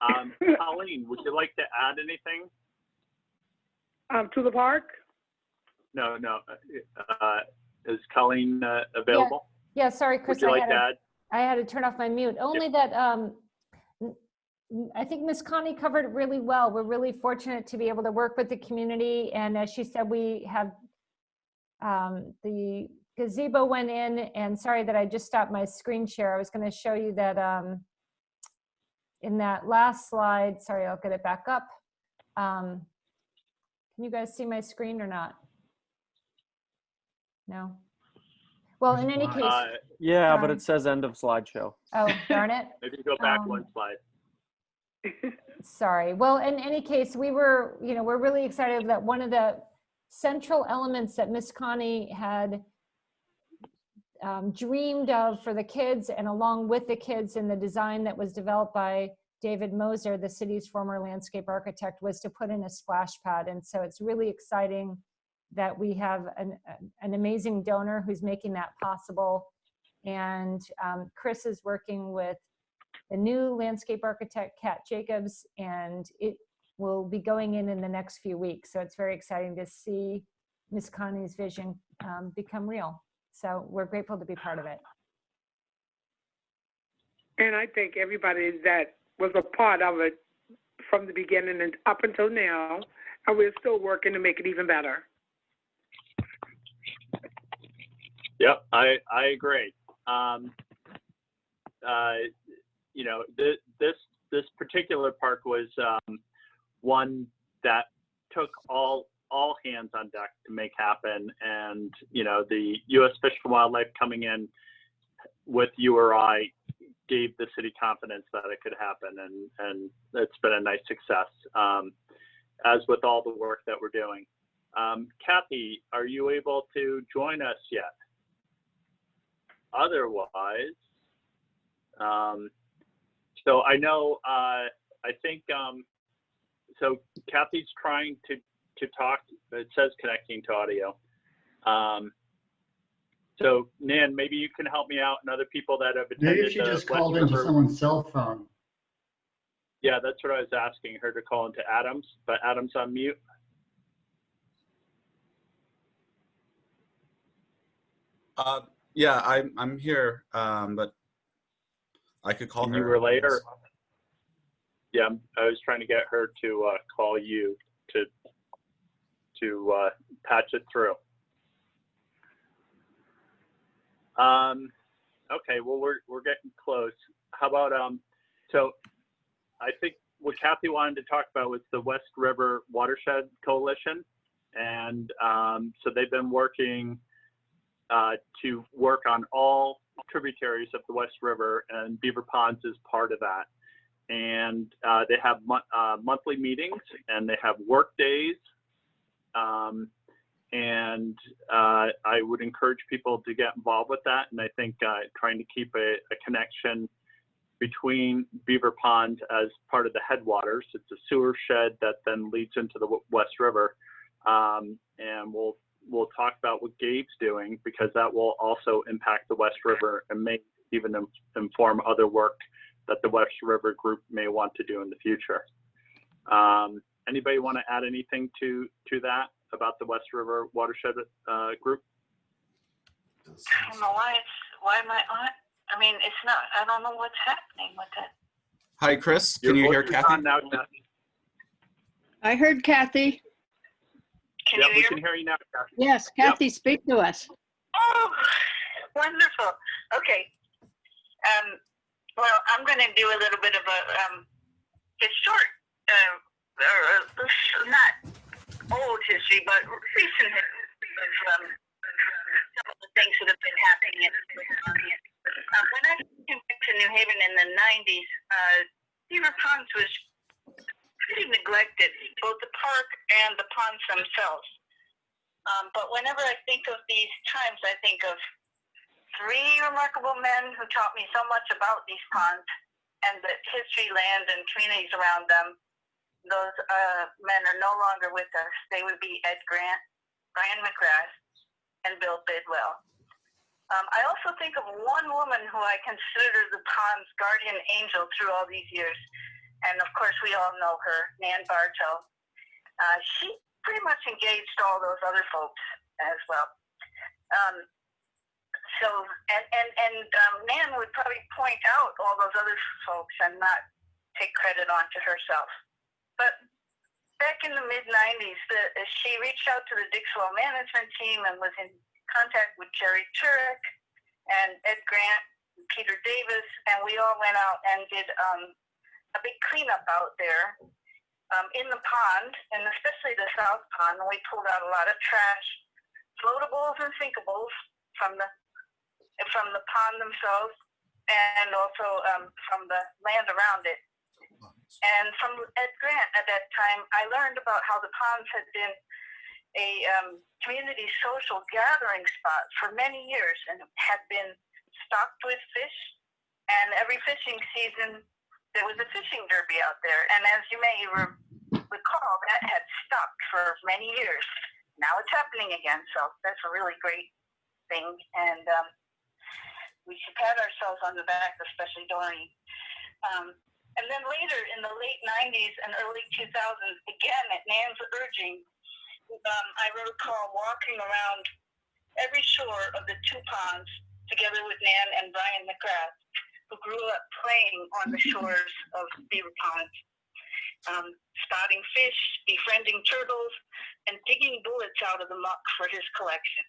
Speaker 1: And, Colleen, would you like to add anything?
Speaker 13: To the park?
Speaker 1: No. Is Colleen available?
Speaker 5: Yeah, sorry, Chris.
Speaker 1: Would you like to add?
Speaker 5: I had to turn off my mute. Only that I think Ms. Connie covered it really well. We're really fortunate to be able to work with the community. And as she said, we have the gazebo went in, and sorry that I just stopped my screen share. I was going to show you that in that last slide, sorry, I'll get it back up. Can you guys see my screen or not? No? Well, in any case.
Speaker 10: Yeah, but it says end of slideshow.
Speaker 5: Oh, darn it.
Speaker 1: Maybe go back one slide.
Speaker 5: Sorry. Well, in any case, we're really excited that one of the central elements that Miss Connie had dreamed of for the kids, and along with the kids in the design that was developed by David Moser, the city's former landscape architect, was to put in a splash pad. And so it's really exciting that we have an amazing donor who's making that possible. And Chris is working with the new landscape architect, Kat Jacobs, and it will be going in the next few weeks. So it's very exciting to see Miss Connie's vision become real. So we're grateful to be part of it.
Speaker 13: And I think everybody that was a part of it from the beginning and up until now, and we're still working to make it even better.
Speaker 1: Yep, I agree. You know, this particular park was one that took all hands on deck to make happen, and you know, the U.S. Fish and Wildlife coming in with URI gave the city confidence that it could happen, and it's been a nice success, as with all the work that we're doing. Kathy, are you able to join us yet? Otherwise, so I know, I think, so Kathy's trying to talk, it says connecting to audio. So Nan, maybe you can help me out and other people that have attended.
Speaker 6: Maybe she just called into someone's cell phone.
Speaker 1: Yeah, that's what I was asking her to call into Adams, but Adams on mute.
Speaker 4: Yeah, I'm here, but I could call her.
Speaker 1: You were later. Yeah, I was trying to get her to call you to patch it through. Okay, well we're getting close. How about so I think what Kathy wanted to talk about was the West River Watershed Coalition, and so they've been working to work on all tributaries of the West River, and Beaver Ponds is part of that. And they have monthly meetings, and they have work days. And I would encourage people to get involved with that. And I think trying to keep a connection between Beaver Pond as part of the headwaters. It's a sewer shed that then leads into the West River. And we'll talk about what Gabe's doing, because that will also impact the West River and may even inform other work that the West River group may want to do in the future. Anybody want to add anything to that about the West River Watershed group?
Speaker 14: I don't know why am I on? I mean, it's not, I don't know what's happening with it.
Speaker 4: Hi, Chris. Can you hear Kathy?
Speaker 1: Now, Kathy.
Speaker 2: I heard Kathy.
Speaker 14: Can
Speaker 1: yeah,
Speaker 14: you
Speaker 1: we
Speaker 14: hear
Speaker 1: can
Speaker 14: me?
Speaker 1: hear you now, Kathy.
Speaker 2: Yes, Kathy, speak to us.
Speaker 14: Oh, wonderful. Okay. Well, I'm going to do a little bit of a short, not old history, but recent history of some of the things that have been happening in Wisconsin. When I came back to New Haven in the 90s, Beaver Ponds was pretty neglected, both the park and the ponds themselves. But whenever I think of these times, I think of three remarkable men who taught me so much about these ponds and the history, land, and communities around them. Those men are no longer with us. They would be Ed Grant, Brian McGrath, and Bill Bidwell. I also think of one woman who I consider the pond's guardian angel through all these years. And of course, we all know her, Nan Bartow. She pretty much engaged all those other folks as well. Nan would probably point out all those other folks and not take credit onto herself. But back in the mid-90s, she reached out to the Dixwell management team and was in contact with Jerry Turek and Ed Grant and Peter Davis, and we all went out and did a a big cleanup out there in the pond, and especially the South Pond. And we pulled out a lot of trash, floatables and sinkables from the pond themselves, and also from the land around it. And from Ed Grant at that time, I learned about how the ponds had been a community social gathering spot for many years and had been stocked with fish. And every fishing season, there was a fishing derby out there. And as you may recall, that had stopped for many years. Now it's happening again, so that's a really great thing. And we should pat ourselves on the back, especially Doreen. And then later in the late 90s and early 2000s, again at Nan's urging, I recall walking around every shore of the two ponds together with Nan and Brian McGrath, who grew up playing on the shores of Beaver Pond, spotting fish, befriending turtles, and digging bullets out of the muck for his collection.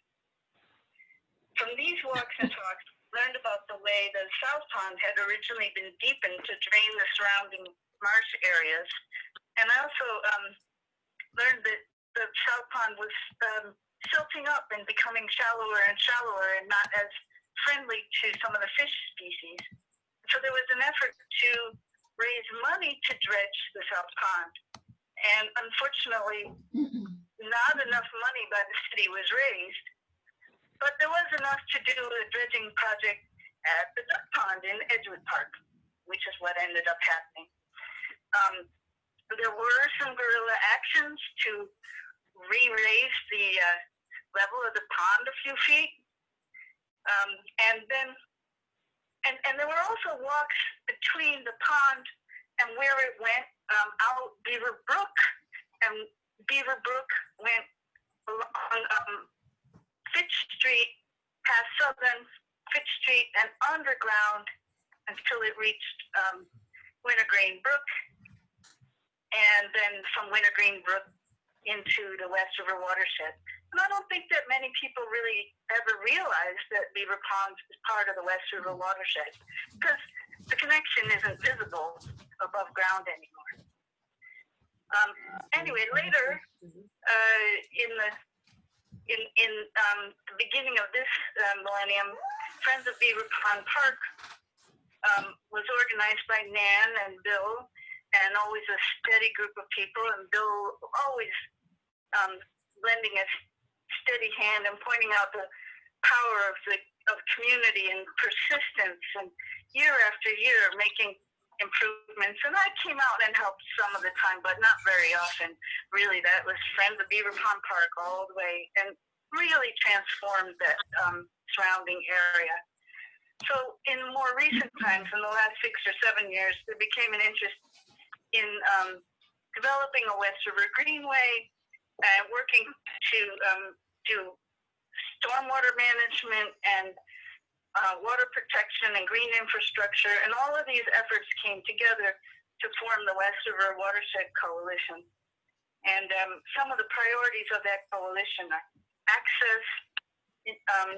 Speaker 14: From these walks and talks, learned about the way the South Pond had originally been deepened to drain the surrounding marsh areas. And I also learned that the South Pond was silting up and becoming shallower and shallower and not as friendly to some of the fish species. So there was an effort to raise money to dredge the South Pond. And unfortunately, not enough money by the city was raised. But there was enough to do a dredging project at the duck pond in Edgewood Park, which is what ended up happening. There were some guerrilla actions to re-raise the level of the pond a few feet. And there were also walks between the pond and where it went out Beaver Brook. And Beaver Brook went along Fitch Street, past Southern, Fitch Street, and underground until it reached Wintergreen Brook, and then from Wintergreen Brook into the West River watershed. And I don't think that many people really ever realize that Beaver Ponds is part of the West River watershed, because the connection isn't visible above ground anymore. Anyway, later in the beginning of this millennium, Friends of Beaver Pond Park was organized by Nan and Bill, and always a steady group of people, and Bill always lending a steady hand and pointing out the power of community and persistence, and year after year making improvements. And I came out and helped some of the time, but not very often. Really, that was Friends of Beaver Pond Park all the way, and really transformed that surrounding area. So in more recent times, in the last 6 or 7 years, there became an interest in developing a West River Greenway, working to do stormwater management and water protection and green infrastructure, and all of these efforts came together to form the West River Watershed Coalition. And some of the priorities of that coalition are access,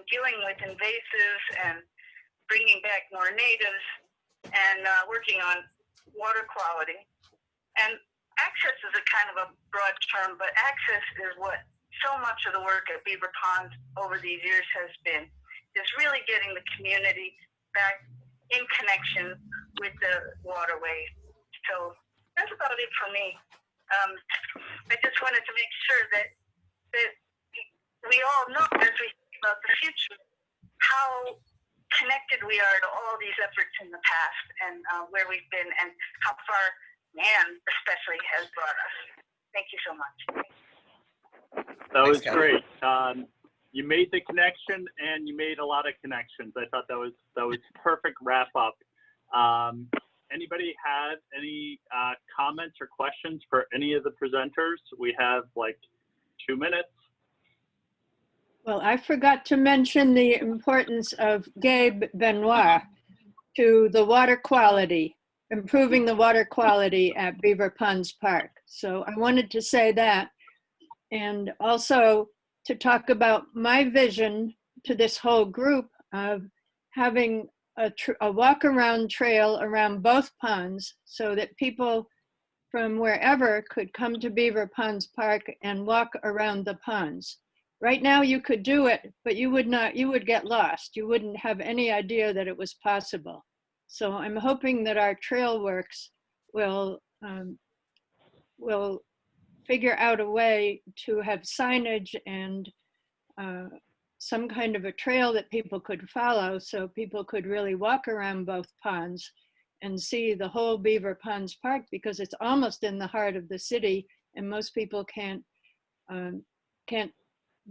Speaker 14: dealing with invasives and bringing back more natives, and working on water quality. And access is a kind of a broad term, but access is what so much of the work at Beaver Pond over these years has been, is really getting the community back in connection with the waterway. So that's about it for me. I just wanted to make sure that we all know, as we think about the future, how connected we are to all these efforts in the past, and where we've been, and how far Nan especially has brought us. Thank you so much.
Speaker 1: That was great. You made the connection, and you made a lot of connections. I thought that was perfect wrap up. Anybody have any comments or questions for any of the presenters? We have like 2 minutes.
Speaker 2: Well, I forgot to mention the importance of Gabe Benoit to the water quality, improving the water quality at Beaver Ponds Park. So I wanted to say that, and also to talk about my vision to this whole group of having a walk-around trail around both ponds so that people from wherever could come to Beaver Ponds Park and walk around the ponds. Right now you could do it, but you would get lost. You wouldn't have any idea that it was possible. So I'm hoping that our trail works will figure out a way to have signage and some kind of a trail that people could follow so people could really walk around both ponds and see the whole Beaver Ponds Park, because it's almost in the heart of the city and most people can't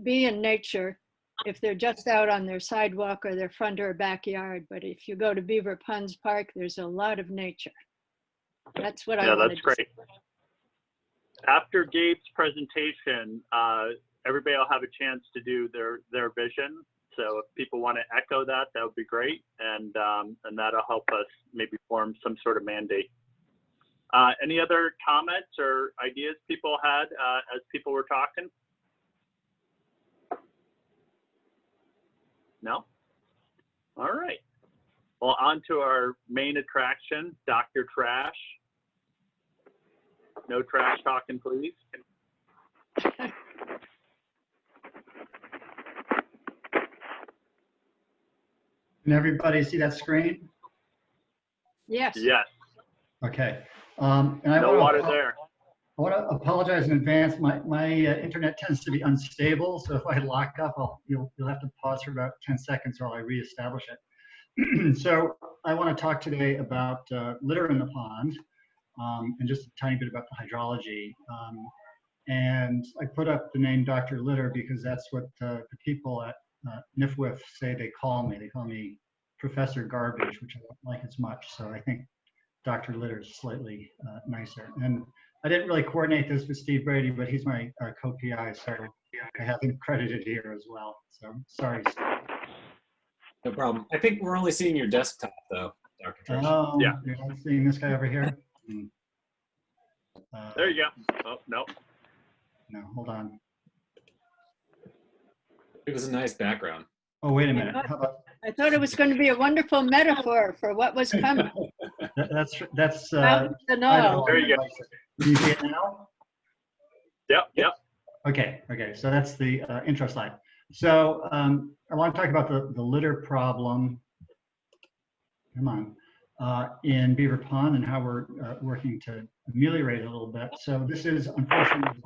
Speaker 2: be in nature if they're just out on their sidewalk or their front or backyard. But if you go to Beaver Ponds Park, there's a lot of nature. That's what I wanted
Speaker 1: that's
Speaker 2: to
Speaker 1: great.
Speaker 2: say.
Speaker 1: After Gabe's presentation, everybody will have a chance to do their vision. So if people want to echo that, that would be great. And that'll help us maybe form some sort of mandate. Any other comments or ideas people had as people were talking? No? All right. Well, on to our main attraction, Dr. Trash. No trash talking, please.
Speaker 6: Can everybody see that screen?
Speaker 2: Yes.
Speaker 1: Yes.
Speaker 6: Okay. And I
Speaker 1: No water there.
Speaker 6: I want to apologize in advance. My internet tends to be unstable, so if I lock up, you'll have to pause for about 10 seconds while I reestablish it. So I want to talk today about litter in the pond, and just a tiny bit about the hydrology. And I put up the name Dr. Litter because that's what the people at NIFWIF say they call me. They call me Professor Garbage, which I don't like as much. So I think Dr. Litter is slightly nicer. And I didn't really coordinate this with Steve Brady, but he's my co-PI, so I have him credited here as well. So sorry, Steve.
Speaker 7: No problem. I think we're only seeing your desktop though, Dr. Trish.
Speaker 6: Oh,
Speaker 1: Yeah.
Speaker 6: You're not seeing this guy over here?
Speaker 1: There you go. Oh, no.
Speaker 6: No, hold on.
Speaker 7: It was a nice background.
Speaker 6: Oh, wait a minute. How about
Speaker 2: I thought it was going to be a wonderful metaphor for what was coming.
Speaker 6: that's
Speaker 2: Out the know.
Speaker 1: There you go.
Speaker 6: Do you see it now?
Speaker 1: Yep.
Speaker 6: Okay. So that's the intro slide. So I want to talk about the litter problem. Come on, in Beaver Pond and how we're working to ameliorate it a little bit. So this is unfortunately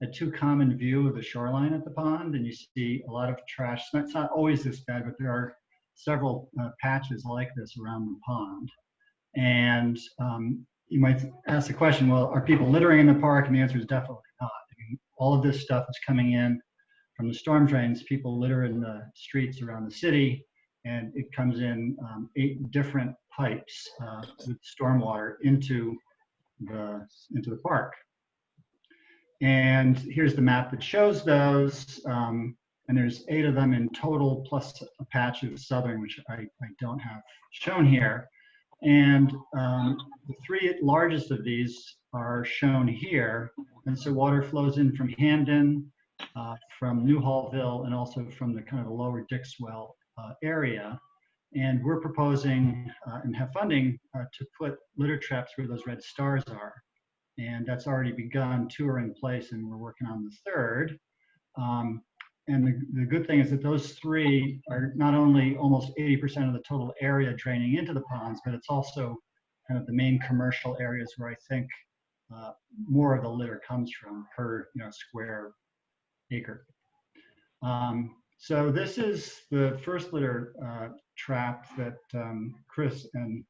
Speaker 6: a too common view of the shoreline at the pond, and you see a lot of trash. It's not always this bad, but there are several patches like this around the pond. And you might ask the question, well, are people littering in the park? And the answer is definitely not. I mean, all of this stuff is coming in from the storm drains. People litter in the streets around the city, and it comes in 8 different pipes with stormwater into the park. And here's the map that shows those. And there's 8 of them in total, plus a patch of southern, which I don't have shown here. And the 3 largest of these are shown here. And so water flows in from Hamden, from New Hallville, and also from the kind of the lower Dixwell area. And we're proposing and have funding to put litter traps where those red stars are. And that's already begun. 2 are in place, and we're working on the 3rd. And the good thing is that those 3 are not only almost 80% of the total area draining into the ponds, but it's also kind of the main commercial areas where I think more of the litter comes from per square acre. So this is the first litter trap that Chris and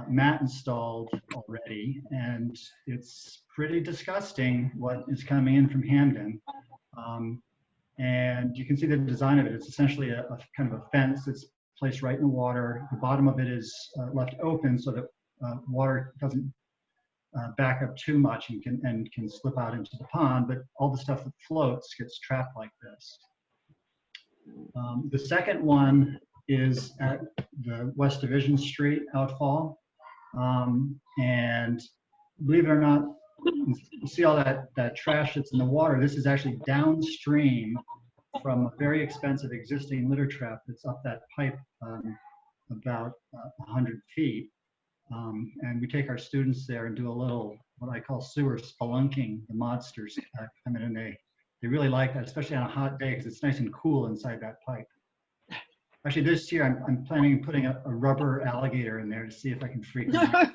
Speaker 6: Matt installed already, and it's pretty disgusting what is coming in from Hamden. And you can see the design of it. It's essentially a kind of a fence that's placed right in the water. The bottom of it is left open so that water doesn't back up too much and can slip out into the pond, but all the stuff that floats gets trapped like this. The second one is at the West Division Street outfall. And believe it or not, you see all that trash that's in the water. This is actually downstream from a very expensive existing litter trap that's up that pipe about 100 feet. And we take our students there and do a little, what I call sewer spelunking. The monsters come in and they really like that, especially on a hot day, because it's nice and cool inside that pipe. Actually, this year I'm planning on putting a rubber alligator in there to see if I can freak them out.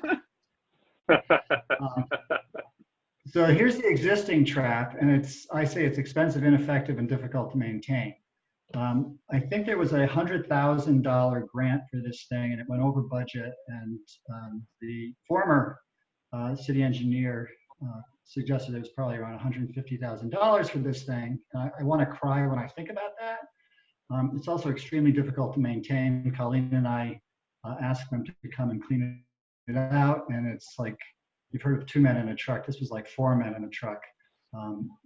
Speaker 6: So here's the existing trap, and I say it's expensive, ineffective, and difficult to maintain. I think there was a $100,000 grant for this thing, and it went over budget. And the former city engineer suggested it was probably around $150,000 for this thing. I want to cry when I think about that. It's also extremely difficult to maintain. Colleen and I asked them to come and clean it out, and it's like, you've heard of 2 men in a truck. This was like 4 men in a truck.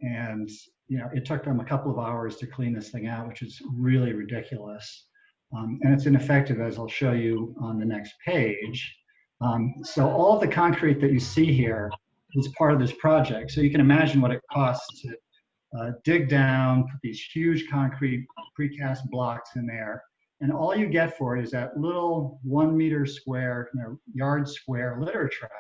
Speaker 6: And it took them a couple of hours to clean this thing out, which is really ridiculous. And it's ineffective, as I'll show you on the next page. So all of the concrete that you see here is part of this project. So you can imagine what it costs to dig down, put these huge concrete precast blocks in there. And all you get for it is that little 1 meter square, yard square litter trap,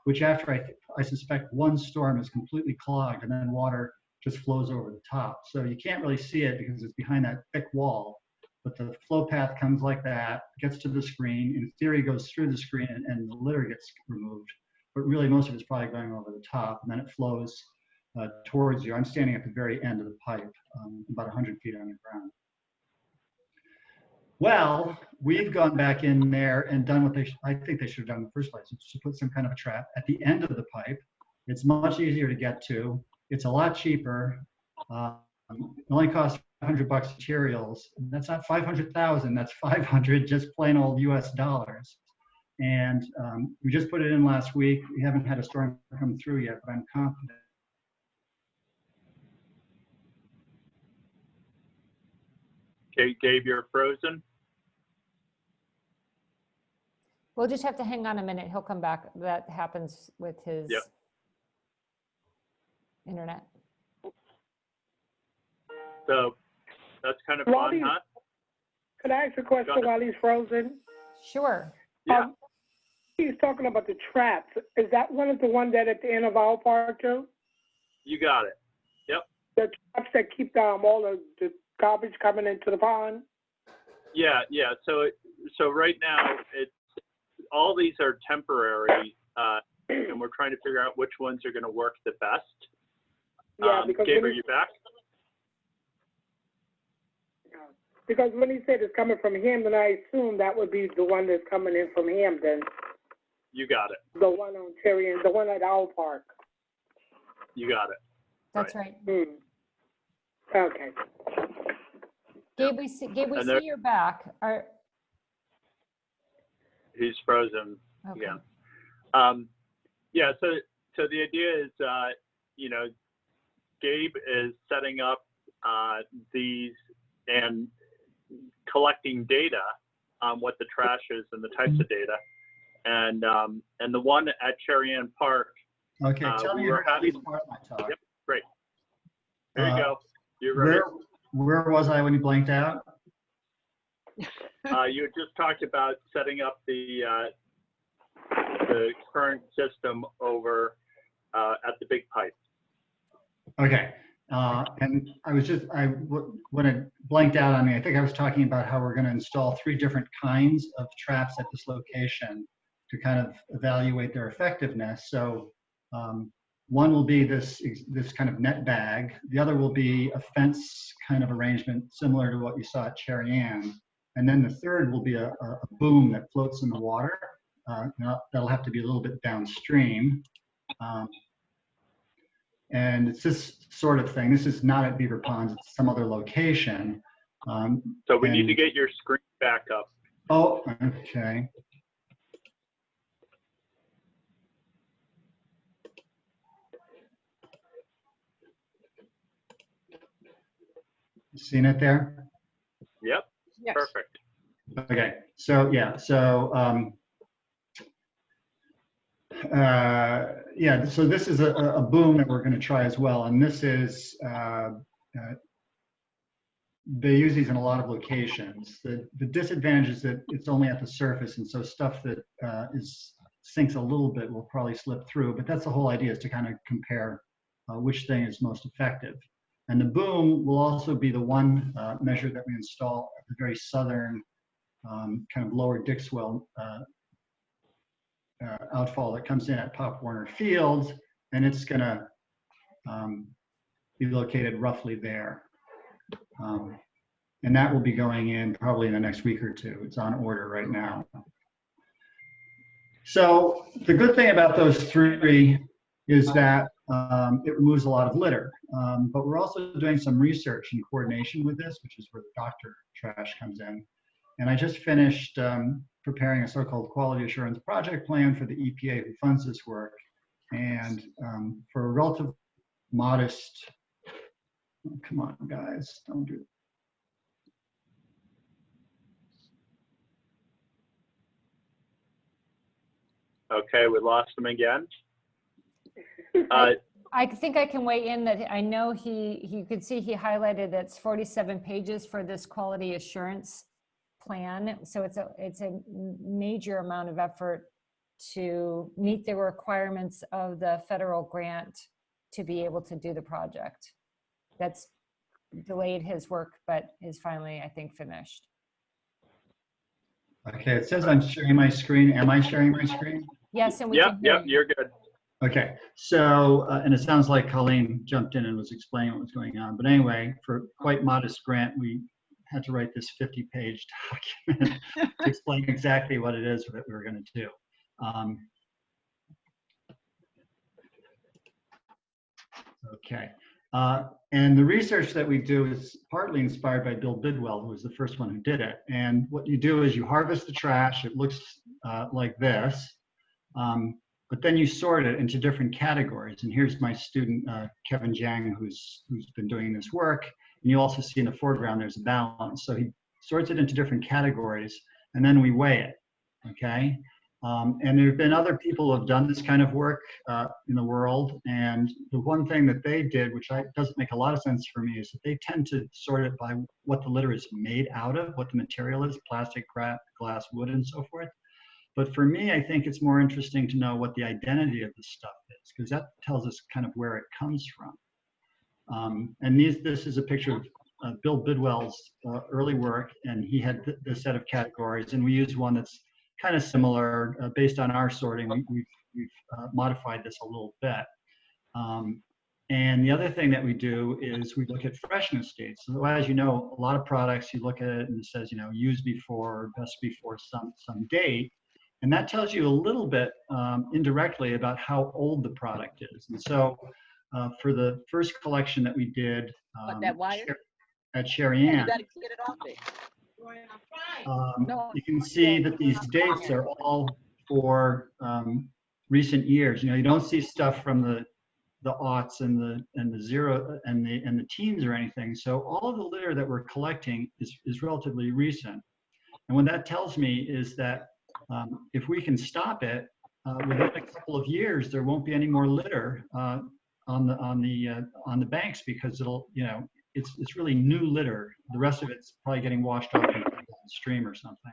Speaker 6: which after I suspect one storm is completely clogged, and then water just flows over the top. So you can't really see it because it's behind that thick wall, but the flow path comes like that, gets to the screen, in theory goes through the screen, and the litter gets removed. But really most of it's probably going over the top, and then it flows towards you. I'm standing at the very end of the pipe, about 100 feet underground. Well, we've gone back in there and done what I think they should have done in the first place, which is to put some kind of a trap at the end of the pipe. It's much easier to get to. It's a lot cheaper. It only costs $500 materials. That's not 500,000. That's 500 just plain old US dollars. And we just put it in last week. We haven't had a storm come through yet, but I'm confident.
Speaker 1: Okay, Gabe, you're frozen.
Speaker 5: We'll just have to hang on a minute. He'll come back. That happens with his internet.
Speaker 1: So that's kind of fun, huh?
Speaker 13: Could I ask a question while he's frozen?
Speaker 5: Sure.
Speaker 1: Yeah.
Speaker 13: He's talking about the traps. Is that one of the ones that at the end of our park, Joe?
Speaker 1: You got it. Yep.
Speaker 13: The traps that keep all the garbage coming into the pond?
Speaker 1: Yeah. So right now, all these are temporary, and we're trying to figure out which ones are going to work the best.
Speaker 13: Yeah, because
Speaker 1: Gabe, are you back?
Speaker 13: Because when he said it's coming from him, then I assume that would be the one that's coming in from him then.
Speaker 1: You got it.
Speaker 13: The one on Cherry and the one at our park.
Speaker 1: You got it.
Speaker 5: That's right.
Speaker 13: Okay.
Speaker 5: Gabe, we see you're back.
Speaker 1: He's frozen again. Yeah, so the idea is, Gabe is setting up these and collecting data on what the trash is and the types of data. And the one at Cherry Ann Park.
Speaker 6: Okay, tell me
Speaker 1: part of
Speaker 6: my talk.
Speaker 1: Yep, great. There you go. You're ready.
Speaker 6: Where was I when you blanked out?
Speaker 1: You had just talked about setting up the current system over at the big pipe.
Speaker 6: Okay. And when it blanked out on me, I think I was talking about how we're going to install 3 different kinds of traps at this location to kind of evaluate their effectiveness. So one will be this kind of net bag. The other will be a fence kind of arrangement similar to what you saw at Cherry Ann. And then the third will be a boom that floats in the water. That'll have to be a little bit downstream. And it's this sort of thing. This is not at Beaver Ponds, it's some other location.
Speaker 1: So we need to get your screen back up.
Speaker 6: Oh, okay. Seen it there?
Speaker 1: Yep, yes. Perfect.
Speaker 6: Okay, so yeah, so so this is a boom that we're going to try as well, and this is they use these in a lot of locations. The disadvantage is that it's only at the surface, and so stuff that sinks a little bit will probably slip through. But that's the whole idea, is to kind of compare which thing is most effective. And the boom will also be the one measure that we install at the very southern kind of lower Dixwell outfall that comes in at Pop Warner Field, and it's going to be located roughly there. And that will be going in probably in the next week or two. It's on order right now. So the good thing about those three is that it removes a lot of litter. But we're also doing some research in coordination with this, which is where the doctor trash comes in. And I just finished preparing a so-called quality assurance project plan for the EPA, who funds this work. And for a relative modest, oh, come on guys, don't do it.
Speaker 1: Okay, we lost him again.
Speaker 5: I think I can weigh in that I know you could see he highlighted that's 47 pages for this quality assurance plan. So it's a major amount of effort to meet the requirements of the federal grant to be able to do the project. That's delayed his work, but is finally, I think, finished.
Speaker 6: Okay, it says I'm sharing my screen. Am I sharing my screen?
Speaker 5: Yes, and we can hear you.
Speaker 1: You're good.
Speaker 6: Okay, so, and it sounds like Colleen jumped in and was explaining what was going on. But anyway, for quite modest grant, we had to write this 50-page document to explain exactly what it is that we were going to do. Okay, and the research that we do is partly inspired by Bill Bidwell, who was the first one who did it. And what you do is you harvest the trash. It looks like this. But then you sort it into different categories. And here's my student, Kevin Jiang, who's been doing this work. And you also see in the foreground, there's a balance. So he sorts it into different categories, and then we weigh it, okay? And there have been other people who have done this kind of work in the world. And the one thing that they did, which doesn't make a lot of sense for me, is that they tend to sort it by what the litter is made out of, what the material is, plastic, glass, wood, and so forth. But for me, I think it's more interesting to know what the identity of the stuff is, because that tells us kind of where it comes from. And this is a picture of Bill Bidwell's early work, and he had this set of categories, and we use one that's kind of similar based on our sorting. We've modified this a little bit. And the other thing that we do is we look at freshness dates. So as you know, a lot of products, you look at it and it says, used before, best before some date. And that tells you a little bit indirectly about how old the product is. And so for the first collection that we did at Sherry Ann, you can see that these dates are all for recent years. You don't see stuff from the aughts and the zero and the teens or anything. So all of the litter that we're collecting is relatively recent. And what that tells me is that if we can stop it within a couple of years, there won't be any more litter on the banks, because it's really new litter. The rest of it's probably getting washed off in the stream or something.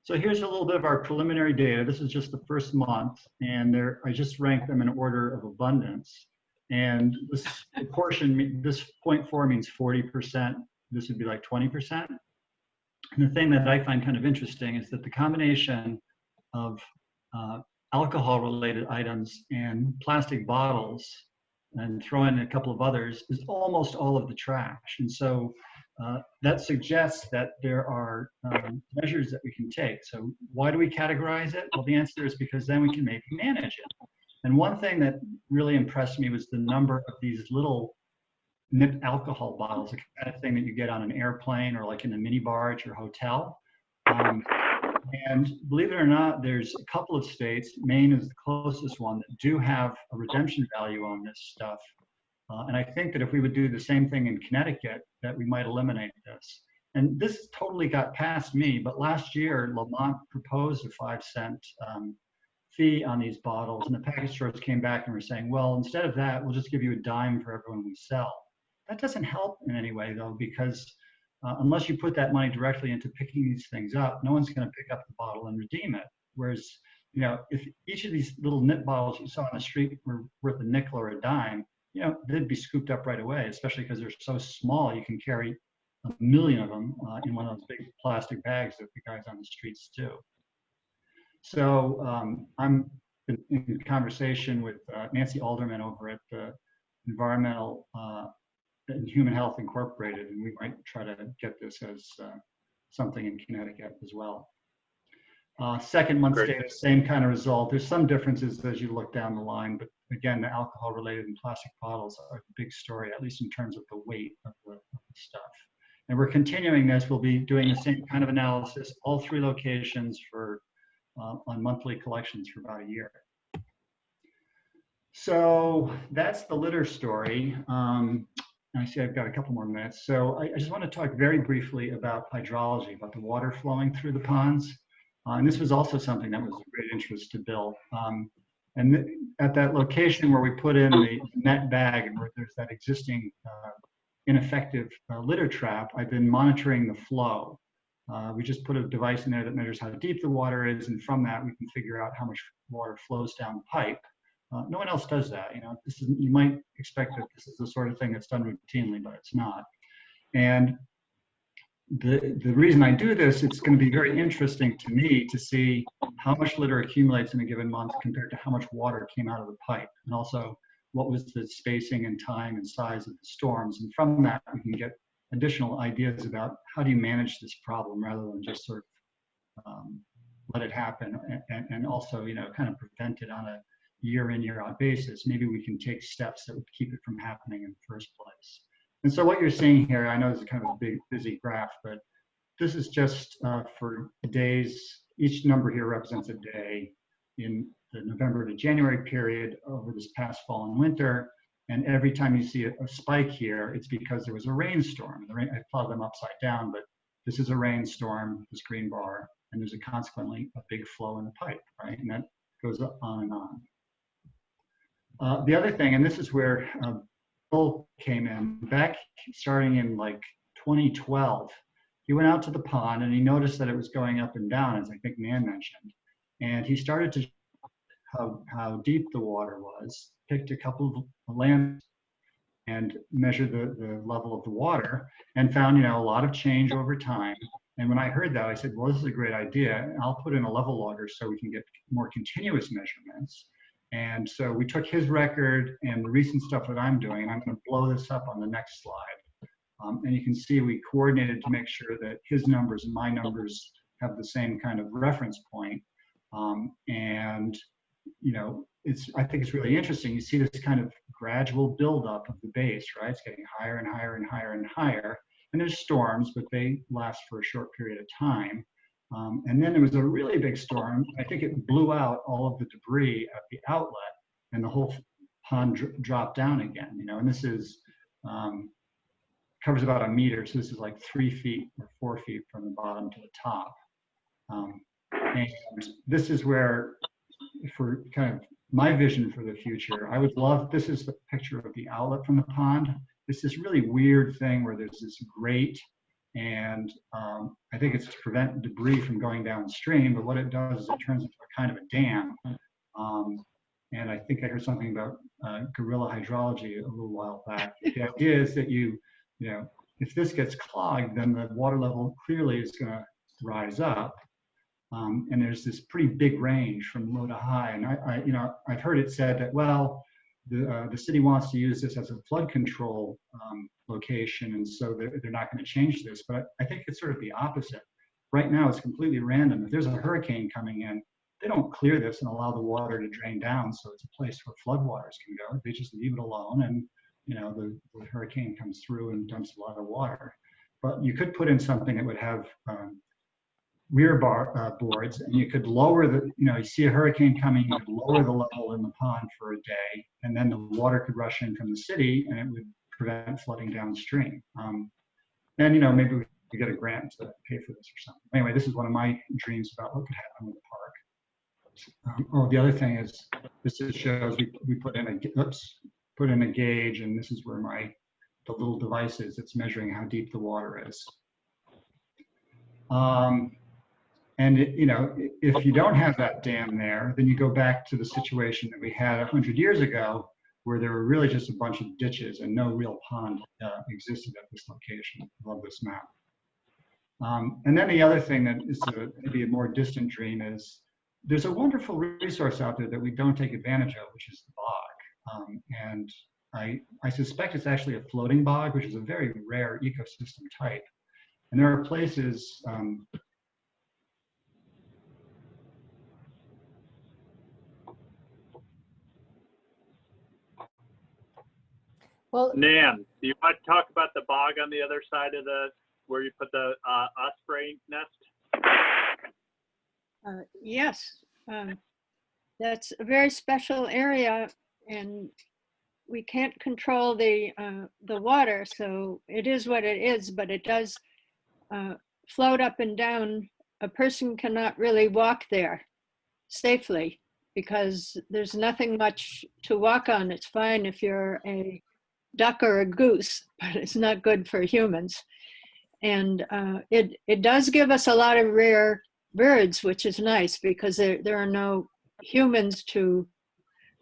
Speaker 6: So here's a little bit of our preliminary data. This is just the first month, and I just ranked them in order of abundance. And this portion, this 0.4 means 40%. This would be like 20%. And the thing that I find kind of interesting is that the combination of alcohol-related items and plastic bottles, and throw in a couple of others, is almost all of the trash. And so that suggests that there are measures that we can take. So why do we categorize it? Well, the answer is because then we can maybe manage it. And one thing that really impressed me was the number of these little nipped alcohol bottles, the kind of thing that you get on an airplane or like in a mini bar at your hotel. And believe it or not, there's a couple of states, Maine is the closest one, that do have a redemption value on this stuff. And I think that if we would do the same thing in Connecticut, that we might eliminate this. And this totally got past me, but last year, Lamont proposed a 5-cent fee on these bottles, and the package stores came back and were saying, well, instead of that, we'll just give you a dime for everyone we sell. That doesn't help in any way though, because unless you put that money directly into picking these things up, no one's going to pick up the bottle and redeem it. Whereas, you know, if each of these little nip bottles you saw on the street were worth a nickel or a dime, you know, they'd be scooped up right away, especially because they're so small. You can carry 1 million of them in one of those big plastic bags that the guys on the streets do. So I'm in conversation with Nancy Alderman over at the Environmental and Human Health Incorporated, and we might try to get this as something in Connecticut as well. Second month's data, same kind of result. There's some differences as you look down the line, but again, the alcohol-related and plastic bottles are a big story, at least in terms of the weight of the stuff. And we're continuing this. We'll be doing the same kind of analysis, all 3 locations for on monthly collections for about a year. So that's the litter story. I see I've got a couple more minutes. So I just want to talk very briefly about hydrology, about the water flowing through the ponds. And this was also something that was of great interest to Bill. And at that location where we put in the net bag and where there's that existing ineffective litter trap, I've been monitoring the flow. We just put a device in there that measures how deep the water is, and from that we can figure out how much water flows down the pipe. No one else does that. You know, this is, you might expect that this is the sort of thing that's done routinely, but it's not. And the reason I do this, it's going to be very interesting to me to see how much litter accumulates in a given month compared to how much water came out of the pipe, and also what was the spacing and time and size of the storms. And from that, we can get additional ideas about how do you manage this problem rather than just sort of let it happen, and also, you know, kind of prevent it on a year in, year out basis. Maybe we can take steps that would keep it from happening in the first place. And so what you're seeing here, I know this is kind of a big, busy graph, but this is just for days. Each number here represents a day in the November to January period over this past fall and winter. And every time you see a spike here, it's because there was a rainstorm. I plotted them upside down, but this is a rainstorm, this green bar, and there's consequently a big flow in the pipe, right? And that goes on and on. The other thing, and this is where Bill came in, back starting in like 2012, he went out to the pond and he noticed that it was going up and down, as I think Nan mentioned. And he started to how deep the water was, picked a couple of lands and measured the level of the water, and found, you know, a lot of change over time. And when I heard that, I said, well, this is a great idea. I'll put in a level logger so we can get more continuous measurements. And so we took his record and the recent stuff that I'm doing, and I'm going to blow this up on the next slide. And you can see we coordinated to make sure that his numbers and my numbers have the same kind of reference point. And, you know, I think it's really interesting. You see this kind of gradual buildup of the base, right? It's getting higher and higher and higher and higher. And there's storms, but they last for a short period of time. And then there was a really big storm. I think it blew out all of the debris at the outlet, and the whole pond dropped down again. You know, and this is covers about a meter, so this is like 3 feet or 4 feet from the bottom to the top. And this is where, for kind of my vision for the future, I would love. This is the picture of the outlet from the pond. It's this really weird thing where there's this grate. And I think it's to prevent debris from going downstream, but what it does is it turns into a kind of a dam. And I think I heard something about guerrilla hydrology a little while back. The idea is that you know, if this gets clogged, then the water level clearly is going to rise up. And there's this pretty big range from low to high. And you know, I've heard it said that, well, the city wants to use this as a flood control location, and so they're not going to change this. But I think it's sort of the opposite. Right now, it's completely random. If there's a hurricane coming in, they don't clear this and allow the water to drain down, so it's a place where floodwaters can go. They just leave it alone, and you know, the hurricane comes through and dumps a lot of water. But you could put in something that would have rear boards, and you could lower the, you know, you see a hurricane coming, you could lower the level in the pond for a day, and then the water could rush in from the city and it would prevent flooding downstream. And, you know, maybe we could get a grant to pay for this or something. Anyway, this is one of my dreams about what could happen with the park. Oh, the other thing is, this just shows we put in a gauge, and this is where my the little devices that's measuring how deep the water is. And if you don't have that dam there, then you go back to the situation that we had 100 years ago, where there were really just a bunch of ditches and no real pond existed at this location. I love this map. And then the other thing that is maybe a more distant dream is there's a wonderful resource out there that we don't take advantage of, which is the bog. And I suspect it's actually a floating bog, which is a very rare ecosystem type. And there are places
Speaker 5: Well,
Speaker 1: Nan, do you want to talk about the bog on the other side of where you put the osprey nest?
Speaker 2: Yes, that's a very special area, and we can't control the water, so it is what it is. But it does float up and down. A person cannot really walk there safely because there's nothing much to walk on. It's fine if you're a duck or a goose, but it's not good for humans. And it does give us a lot of rare birds, which is nice because there are no humans to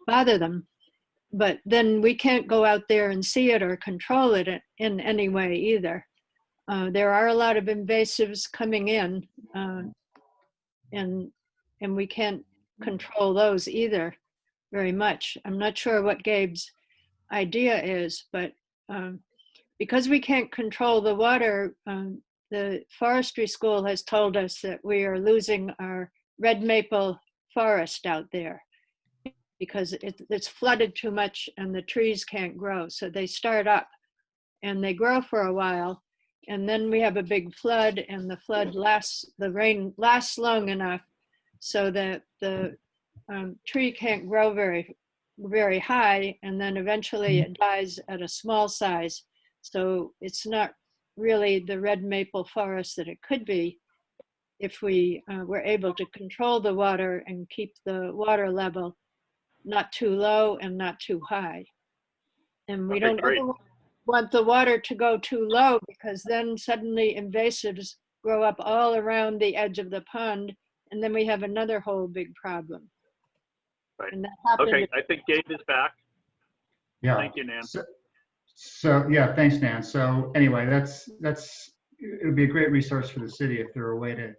Speaker 2: bother them. But then we can't go out there and see it or control it in any way either. There are a lot of invasives coming in, and we can't control those either very much. I'm not sure what Gabe's idea is, but because we can't control the water, the forestry school has told us that we are losing our red maple forest out there because it's flooded too much and the trees can't grow. So they start up and they grow for a while, and then we have a big flood, and the rain lasts long enough so that the tree can't grow very, very high, and then eventually it dies at a small size. So it's not really the red maple forest that it could be if we were able to control the water and keep the water level not too low and not too high. And we don't ever want the water to go too low, because then suddenly invasives grow up all around the edge of the pond, and then we have another whole big problem.
Speaker 1: Right.
Speaker 2: And that happened.
Speaker 1: Okay, I think Gabe is back.
Speaker 6: Yeah.
Speaker 1: Thank you, Nan.
Speaker 6: So yeah, thanks, Nan. So anyway, it would be a great resource for the city if there were a way to.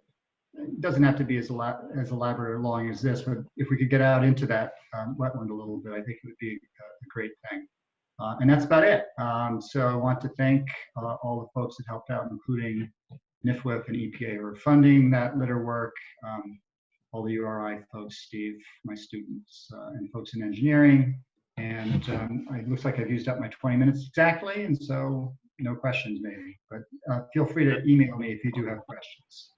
Speaker 6: It doesn't have to be as elaborate or long as this, but if we could get out into that wetland a little bit, I think it would be a great thing. And that's about it. So I want to thank all the folks that helped out, including NIFWIP and EPA for funding that litter work, all the URI folks, Steve, my students, and folks in engineering. And it looks like I've used up my 20 minutes exactly, and so no questions maybe, but feel free to email me if you do have questions.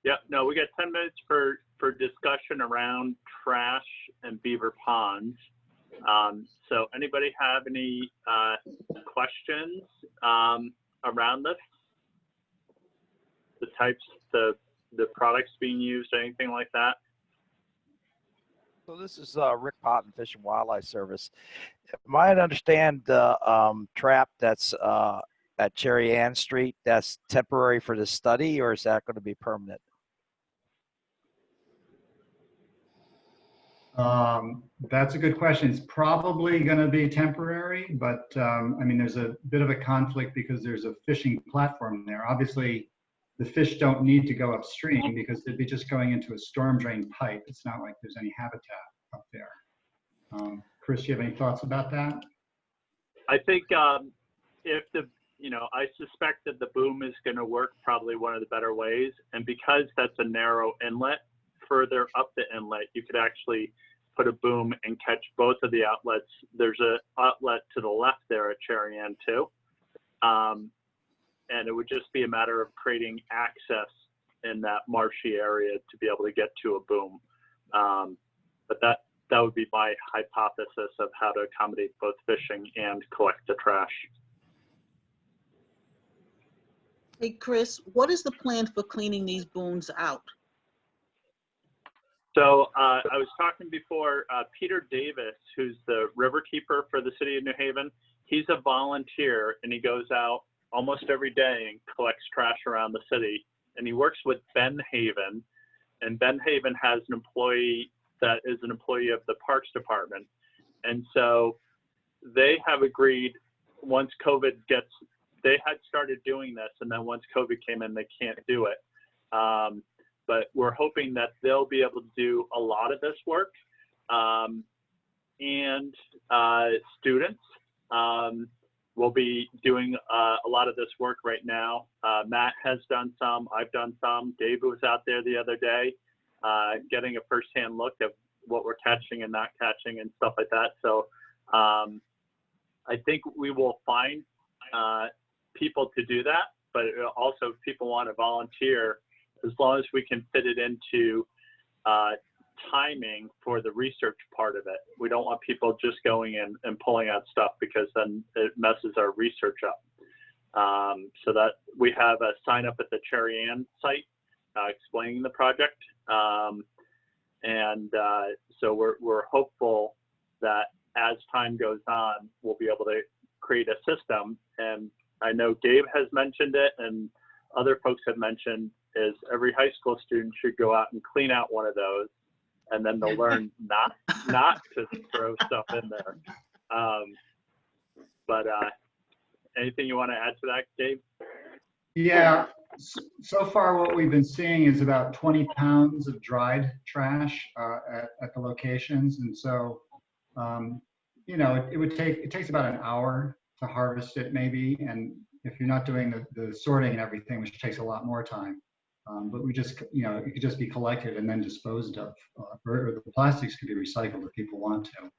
Speaker 1: Yeah, no, we got 10 minutes for discussion around trash and beaver ponds. So anybody have any questions around this? The types, the products being used, anything like that?
Speaker 9: So this is Rick Potton, Fish and Wildlife Service. Am I to understand the trap that's at Cherry Ann Street, that's temporary for the study, or is that going to be permanent?
Speaker 6: That's a good question. It's probably going to be temporary, but I mean, there's a bit of a conflict because there's a fishing platform there. Obviously, the fish don't need to go upstream because they'd be just going into a storm drain pipe. It's not like there's any habitat up there. Chris, do you have any thoughts about that?
Speaker 1: I think if I suspect that the boom is going to work probably one of the better ways. And because that's a narrow inlet, further up the inlet, you could actually put a boom and catch both of the outlets. There's an outlet to the left there at Cherry Ann too. And it would just be a matter of creating access in that marshy area to be able to get to a boom. But that would be my hypothesis of how to accommodate both fishing and collect the trash.
Speaker 12: Hey, Chris, what is the plan for cleaning these booms out?
Speaker 1: So I was talking before, Peter Davis, who's the river keeper for the city of New Haven, he's a volunteer and he goes out almost every day and collects trash around the city. And he works with Ben Haven, and Ben Haven has an employee that is an employee of the Parks Department. And so they have agreed once COVID gets, they had started doing this, and then once COVID came in, they can't do it. But we're hoping that they'll be able to do a lot of this work. And students will be doing a lot of this work right now. Matt has done some, I've done some. Dave was out there the other day getting a firsthand look at what we're catching and not catching and stuff like that. So I think we will find people to do that, but also if people want to volunteer, as long as we can fit it into timing for the research part of it. We don't want people just going in and pulling out stuff because then it messes our research up. So that we have a sign up at the Cherry Ann site explaining the project. So we're hopeful that as time goes on, we'll be able to create a system. And I know Dave has mentioned it and other folks have mentioned is every high school student should go out and clean out one of those, and then they'll learn not to throw stuff in there. Anything you want to add to that, Dave?
Speaker 6: Yeah, so far what we've been seeing is about 20 pounds of dried trash at the locations. And so, you know, it takes about an hour to harvest it maybe. And if you're not doing the sorting and everything, which takes a lot more time, but we just, you know, it could just be collected and then disposed of, or the plastics could be recycled if people want to.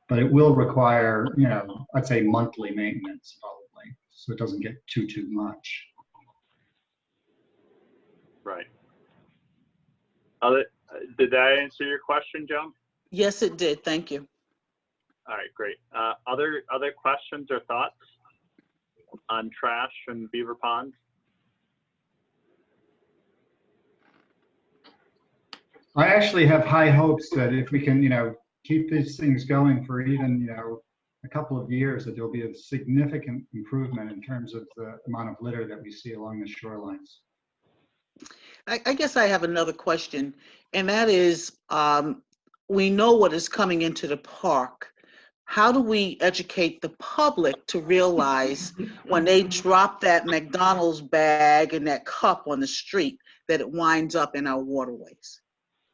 Speaker 6: But it will require, you know, I'd say monthly maintenance probably, so it doesn't get too much.
Speaker 1: Right. Did that answer your question, Joan?
Speaker 12: Yes, it did. Thank you.
Speaker 1: All right, great. Other questions or thoughts on trash and beaver ponds?
Speaker 6: I actually have high hopes that if we can, you know, keep these things going for even, you know, a couple of years, that there'll be a significant improvement in terms of the amount of litter that we see along the shorelines.
Speaker 12: I guess I have another question, and that is, we know what is coming into the park. How do we educate the public to realize when they drop that McDonald's bag and that cup on the street that it winds up in our waterways?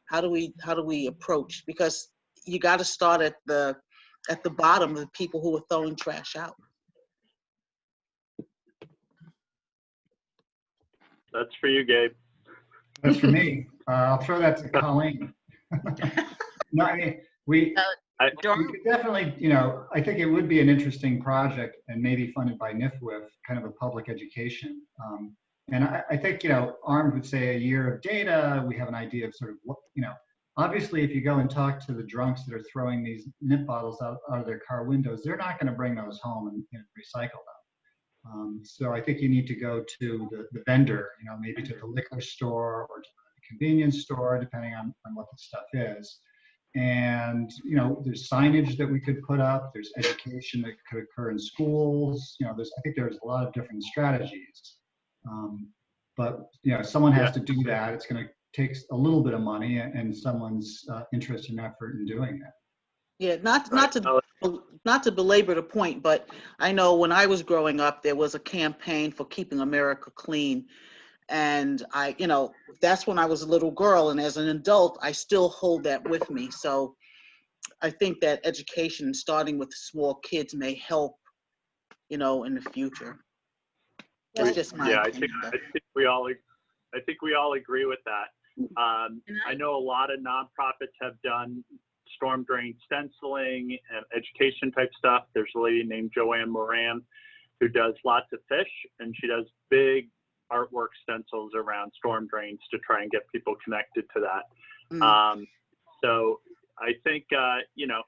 Speaker 12: How do we approach? Because you got to start at the bottom of the people who are throwing trash out.
Speaker 1: That's for you, Gabe.
Speaker 6: That's for me. I'll throw that to Colleen. No, I mean, we could definitely, you know, I think it would be an interesting project and maybe funded by NIFWIF, kind of a public education. And I think, you know, ARM would say a year of data, we have an idea of sort of what, you know, obviously if you go and talk to the drunks that are throwing these nip bottles out of their car windows, they're not going to bring those home and recycle them. So I think you need to go to the vendor, you know, maybe to the liquor store or to the convenience store, depending on what the stuff is. And, you know, there's signage that we could put up, there's education that could occur in schools, you know, I think there's a lot of different strategies. But, you know, someone has to do that. It's going to take a little bit of money and someone's interest and effort in doing that.
Speaker 12: Yeah, not to belabor the point, but I know when I was growing up, there was a campaign for keeping America clean. And you know, that's when I was a little girl, and as an adult, I still hold that with me. So I think that education, starting with small kids, may help, you know, in the future. That's just my opinion.
Speaker 1: I think we all agree with that. I know a lot of nonprofits have done storm drain stenciling and education type stuff. There's a lady named Joanne Moran who does lots of fish, and she does big artwork stencils around storm drains to try and get people connected to that. So I think you know,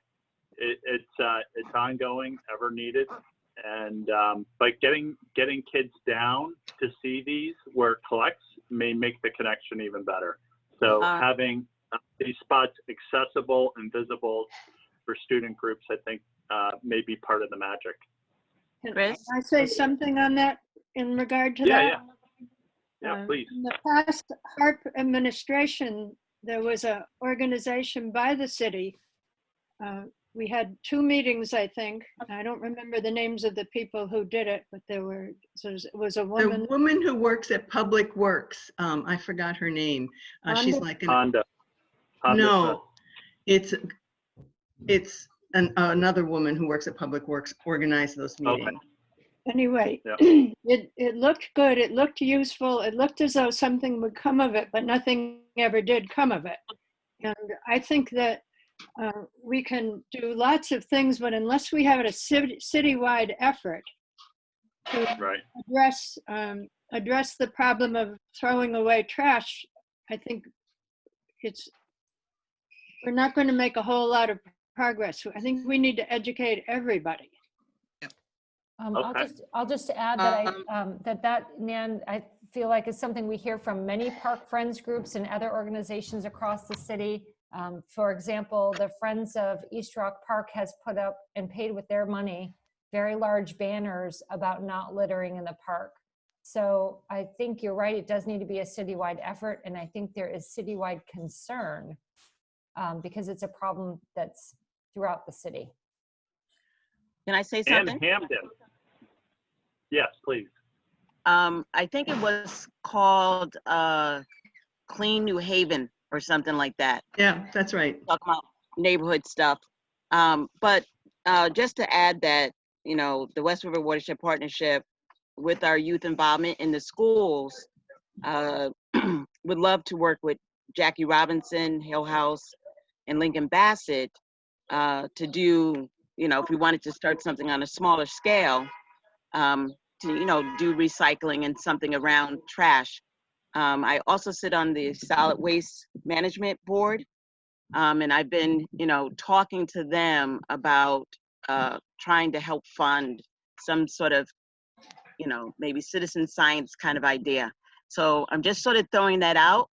Speaker 1: it's ongoing, ever needed, and but getting kids down to see these where it collects may make the connection even better. So having these spots accessible and visible for student groups, I think may be part of the magic.
Speaker 2: Can I say something on that in regard to
Speaker 1: Yeah,
Speaker 2: that?
Speaker 1: Yeah, please.
Speaker 2: In the past HARP administration, there was an organization by the city. We had 2 meetings, I think. I don't remember the names of the people who did it, but there were, so it was a woman.
Speaker 15: The woman who works at Public Works, I forgot her name. She's like an,
Speaker 1: Honda.
Speaker 15: no, it's another woman who works at Public Works organized those meetings.
Speaker 1: Okay.
Speaker 2: Anyway, it looked good. It looked useful. It looked as though something would come of it, but nothing ever did come of it. And I think that we can do lots of things, but unless we have a citywide effort to address the problem of throwing away trash, I think we're not going to make a whole lot of progress. I think we need to educate everybody.
Speaker 5: I'll just add that that Nan, I feel like is something we hear from many park friends groups and other organizations across the city. For example, the Friends of East Rock Park has put up and paid with their money very large banners about not littering in the park. So I think you're right, it does need to be a citywide effort, and I think there is citywide concern because it's a problem that's throughout the city.
Speaker 8: Can I say something?
Speaker 1: And Hamden. Yes, please.
Speaker 8: I think it was called Clean New Haven or something like that.
Speaker 15: Yeah, that's right.
Speaker 8: Talk about neighborhood stuff. But just to add that, you know, the West River Watershed Partnership with our youth involvement in the schools would love to work with Jackie Robinson, Hill House, and Lincoln Bassett to do, you know, if we wanted to start something on a smaller scale, to, you know, do recycling and something around trash. I also sit on the Solid Waste Management Board, and I've been, you know, talking to them about trying to help fund some sort of, you know, maybe citizen science kind of idea. So I'm just sort of throwing that out,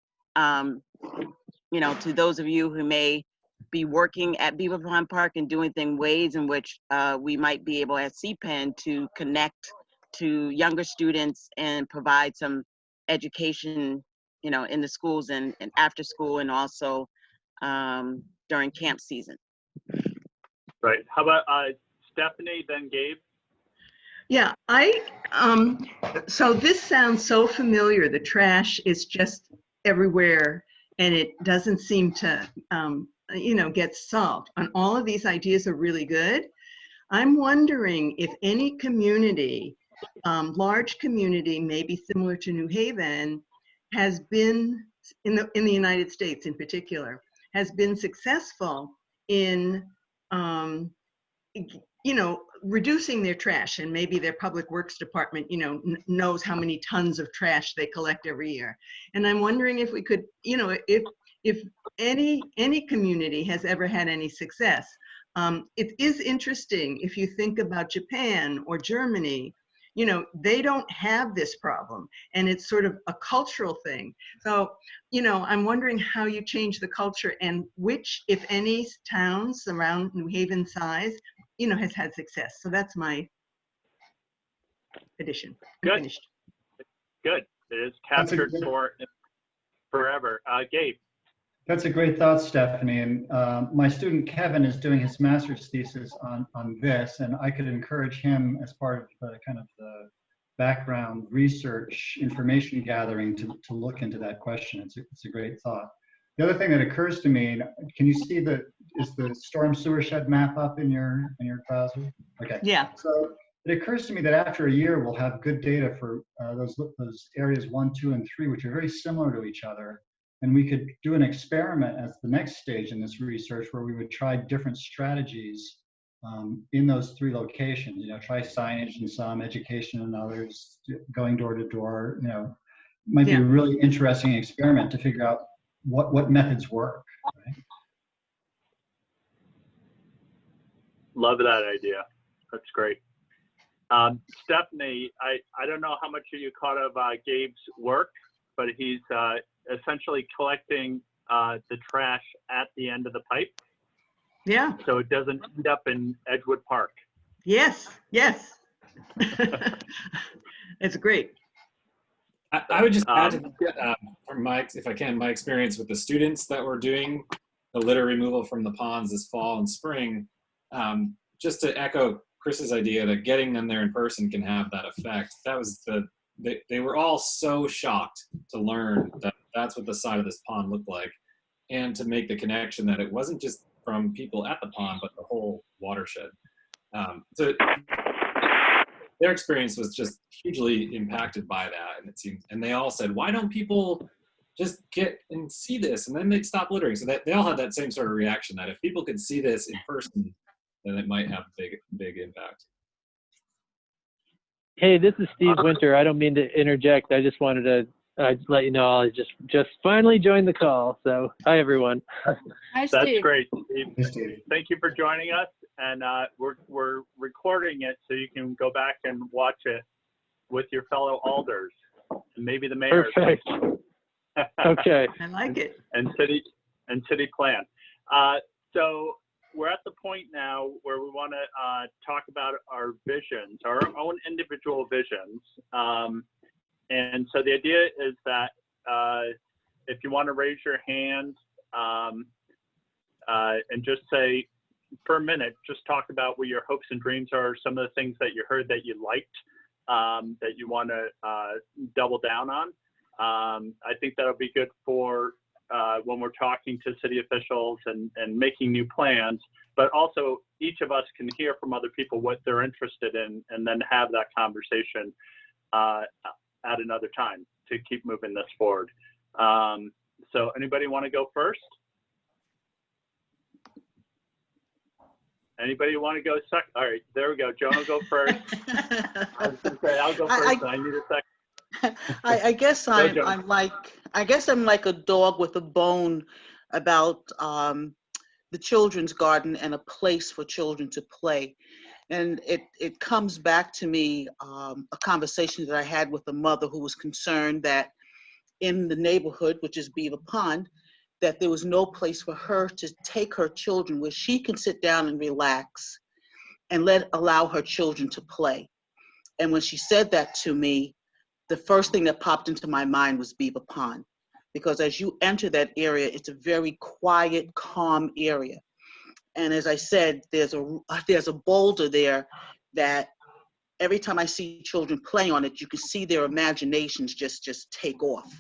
Speaker 8: you know, to those of you who may be working at Beaver Pond Park and doing ways in which we might be able at CPEN to connect to younger students and provide some education, you know, in the schools and after school, and also during camp season.
Speaker 1: Right. How about Stephanie, then Gabe?
Speaker 15: Yeah, so this sounds so familiar. The trash is just everywhere and it doesn't seem to, you know, get solved. And all of these ideas are really good. I'm wondering if any community, large community, maybe similar to New Haven, has been, in the United States in particular, has been successful in, you know, reducing their trash, and maybe their public works department, you know, knows how many tons of trash they collect every year. And I'm wondering if we could, you know, if any community has ever had any success. It is interesting if you think about Japan or Germany, you know, they don't have this problem, and it's sort of a cultural thing. So, you know, I'm wondering how you change the culture, and which, if any, towns around New Haven size, you know, has had success. So that's my addition.
Speaker 1: Good.
Speaker 15: Finished.
Speaker 1: Good. It is captured forever. Gabe.
Speaker 6: That's a great thought, Stephanie. And my student Kevin is doing his master's thesis on this, and I could encourage him as part of the kind of the background research, information gathering to look into that question. It's a great thought. The other thing that occurs to me, can you see is the storm sewer shed map up in your browser? Okay.
Speaker 15: Yeah.
Speaker 6: So it occurs to me that after a year, we'll have good data for those areas 1, 2, and 3, which are very similar to each other. And we could do an experiment as the next stage in this research where we would try different strategies in those 3 locations. You know, try signage in some, education in others, going door to door. You know, might be a really interesting experiment to figure out what methods work. Right?
Speaker 1: Love that idea. That's great. Stephanie, I don't know how much you caught of Gabe's work, but he's essentially collecting the trash at the end of the pipe,
Speaker 15: Yeah.
Speaker 1: so it doesn't end up in Edgewood Park.
Speaker 15: Yes. Yes. It's great.
Speaker 7: I would just add to that, from my, if I can, my experience with the students that were doing the litter removal from the ponds this fall and spring, just to echo Chris's idea that getting them there in person can have that effect. That was they were all so shocked to learn that that's what the side of this pond looked like, and to make the connection that it wasn't just from people at the pond, but the whole watershed. So their experience was just hugely impacted by that, and it seemed, and they all said, "Why don't people just get and see this?" And then they'd stop littering. So that they all had that same sort of reaction, that if people could see this in person, then it might have big impact.
Speaker 16: Hey, this is Steve Winter. I don't mean to interject. I just wanted to let you know I just finally joined the call. So hi everyone.
Speaker 2: Hi,
Speaker 1: That's
Speaker 2: Steve.
Speaker 1: great, Steve. Thank you for joining us, and we're recording it so you can go back and watch it with your fellow alders and maybe the mayor.
Speaker 16: Perfect. Okay.
Speaker 15: I like it.
Speaker 1: And city plan. So we're at the point now where we want to talk about our visions, our own individual visions. And so the idea is that if you want to raise your hand and just say, for a minute, just talk about what your hopes and dreams are, some of the things that you heard that you liked, that you want to double down on. I think that'll be good for when we're talking to city officials and making new plans, but also each of us can hear from other people what they're interested in, and then have that conversation at another time to keep moving this forward. So anybody want to go first? Anybody want to go second? All right, there we go. Joan will go first. I was going to say, I'll go first. I need a second.
Speaker 12: I guess I'm like a dog with a bone about the children's garden and a place for children to play. And it comes back to me, a conversation that I had with a mother who was concerned that in the neighborhood, which is Beaver Pond, that there was no place for her to take her children where she can sit down and relax and allow her children to play. And when she said that to me, the first thing that popped into my mind was Beaver Pond, because as you enter that area, it's a very quiet, calm area. And as I said, there's a boulder there that every time I see children play on it, you can see their imaginations just take off.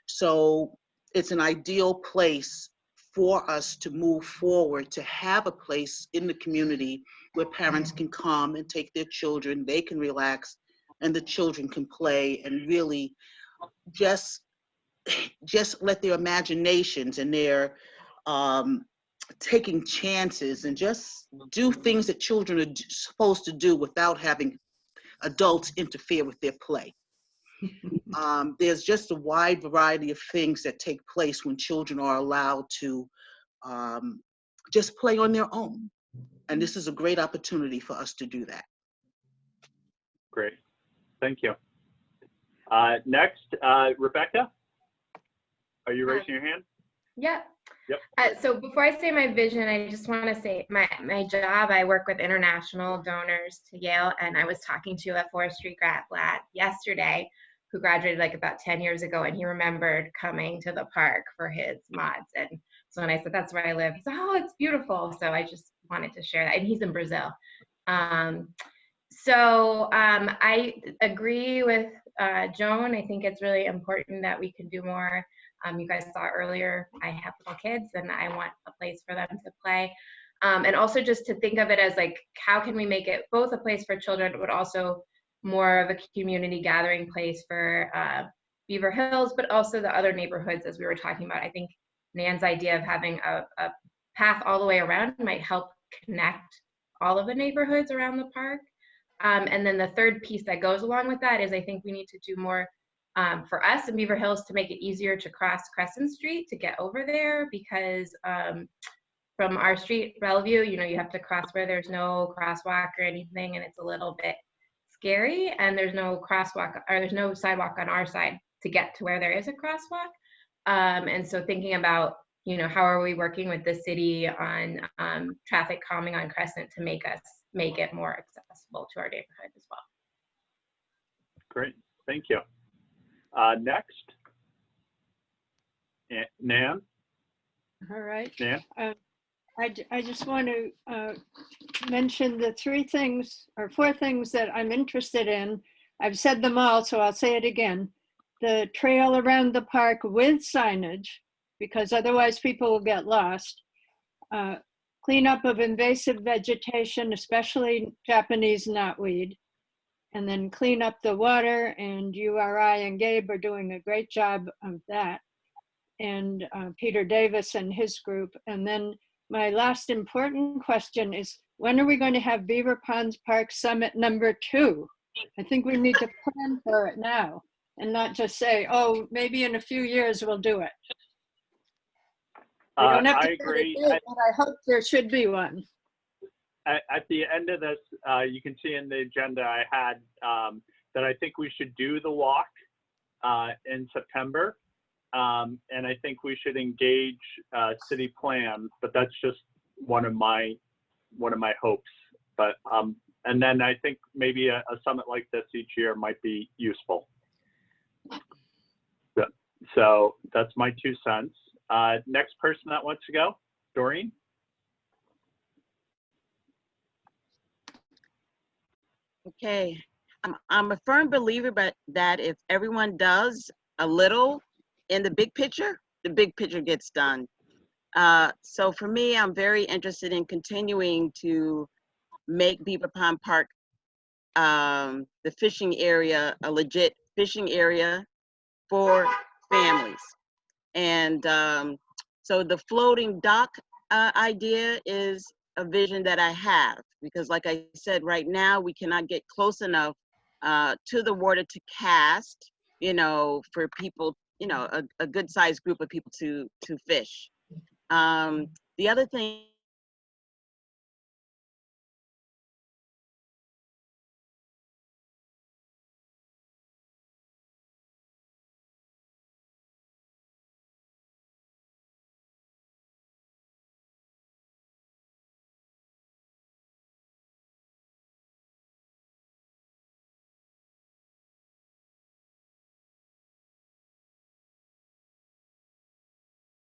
Speaker 12: So it's an ideal place for us to move forward, to have a place in the community where parents can come and take their children, they can relax, and the children can play and really just let their imaginations and their taking chances and just do things that children are supposed to do without having adults interfere with their play. There's just a wide variety of things that take place when children are allowed to just play on their own. And this is a great opportunity for us to do that.
Speaker 1: Great, thank you. Next, Rebecca, are you raising your hand?
Speaker 17: Yep.
Speaker 1: Yep.
Speaker 17: So before I say my vision, I just want to say my job, I work with international donors to Yale, and I was talking to a forestry grad lad yesterday who graduated like about 10 years ago, and he remembered coming to the park for his mods. And so when I said, that's where I live, he said, oh, it's beautiful. So I just wanted to share that. And he's in Brazil. I agree with Joan. I think it's really important that we can do more. You guys saw earlier, I have little kids and I want a place for them to play. And also just to think of it as like, how can we make it both a place for children, but also more of a community gathering place for Beaver Hills, but also the other neighborhoods as we were talking about. I think Nan's idea of having a path all the way around might help connect all of the neighborhoods around the park. And then the third piece that goes along with that is I think we need to do more for us in Beaver Hills to make it easier to cross Crescent Street to get over there, because from our street, Bellevue, you have to cross where there's no crosswalk or anything, and it's a little bit scary, and there's no crosswalk or there's no sidewalk on our side to get to where there is a crosswalk. And so thinking about, how are we working with the city on traffic calming on Crescent to make it more accessible to our neighborhood as well.
Speaker 1: Great, thank you. Next, Nan.
Speaker 2: All right.
Speaker 1: Nan.
Speaker 2: I just want to mention the 3 things or 4 things that I'm interested in. I've said them all, so I'll say it again. The trail around the park with signage, because otherwise people will get lost. Cleanup of invasive vegetation, especially Japanese knotweed. And then clean up the water, and URI and Gabe are doing a great job of that. And Peter Davis and his group. And then my last important question is, when are we going to have Beaver Ponds Park Summit #2? I think we need to plan for it now and not just say, oh, maybe in a few years we'll do it. We don't have to
Speaker 1: I agree.
Speaker 2: Date, but I hope there should be one.
Speaker 1: At the end of this, you can see in the agenda I had that I think we should do the walk in September. And I think we should engage city plan, but that's just one of my hopes. But and then I think maybe a summit like this each year might be useful. So that's my 2 cents. Next person that wants to go, Doreen.
Speaker 8: Okay, I'm a firm believer, but that if everyone does a little in the big picture gets done. So for me, I'm very interested in continuing to make Beaver Pond Park, the fishing area, a legit fishing area for families. And so the floating dock idea is a vision that I have, because like I said, right now we cannot get close enough to the water to cast, for people, a good sized group of people to fish. The other thing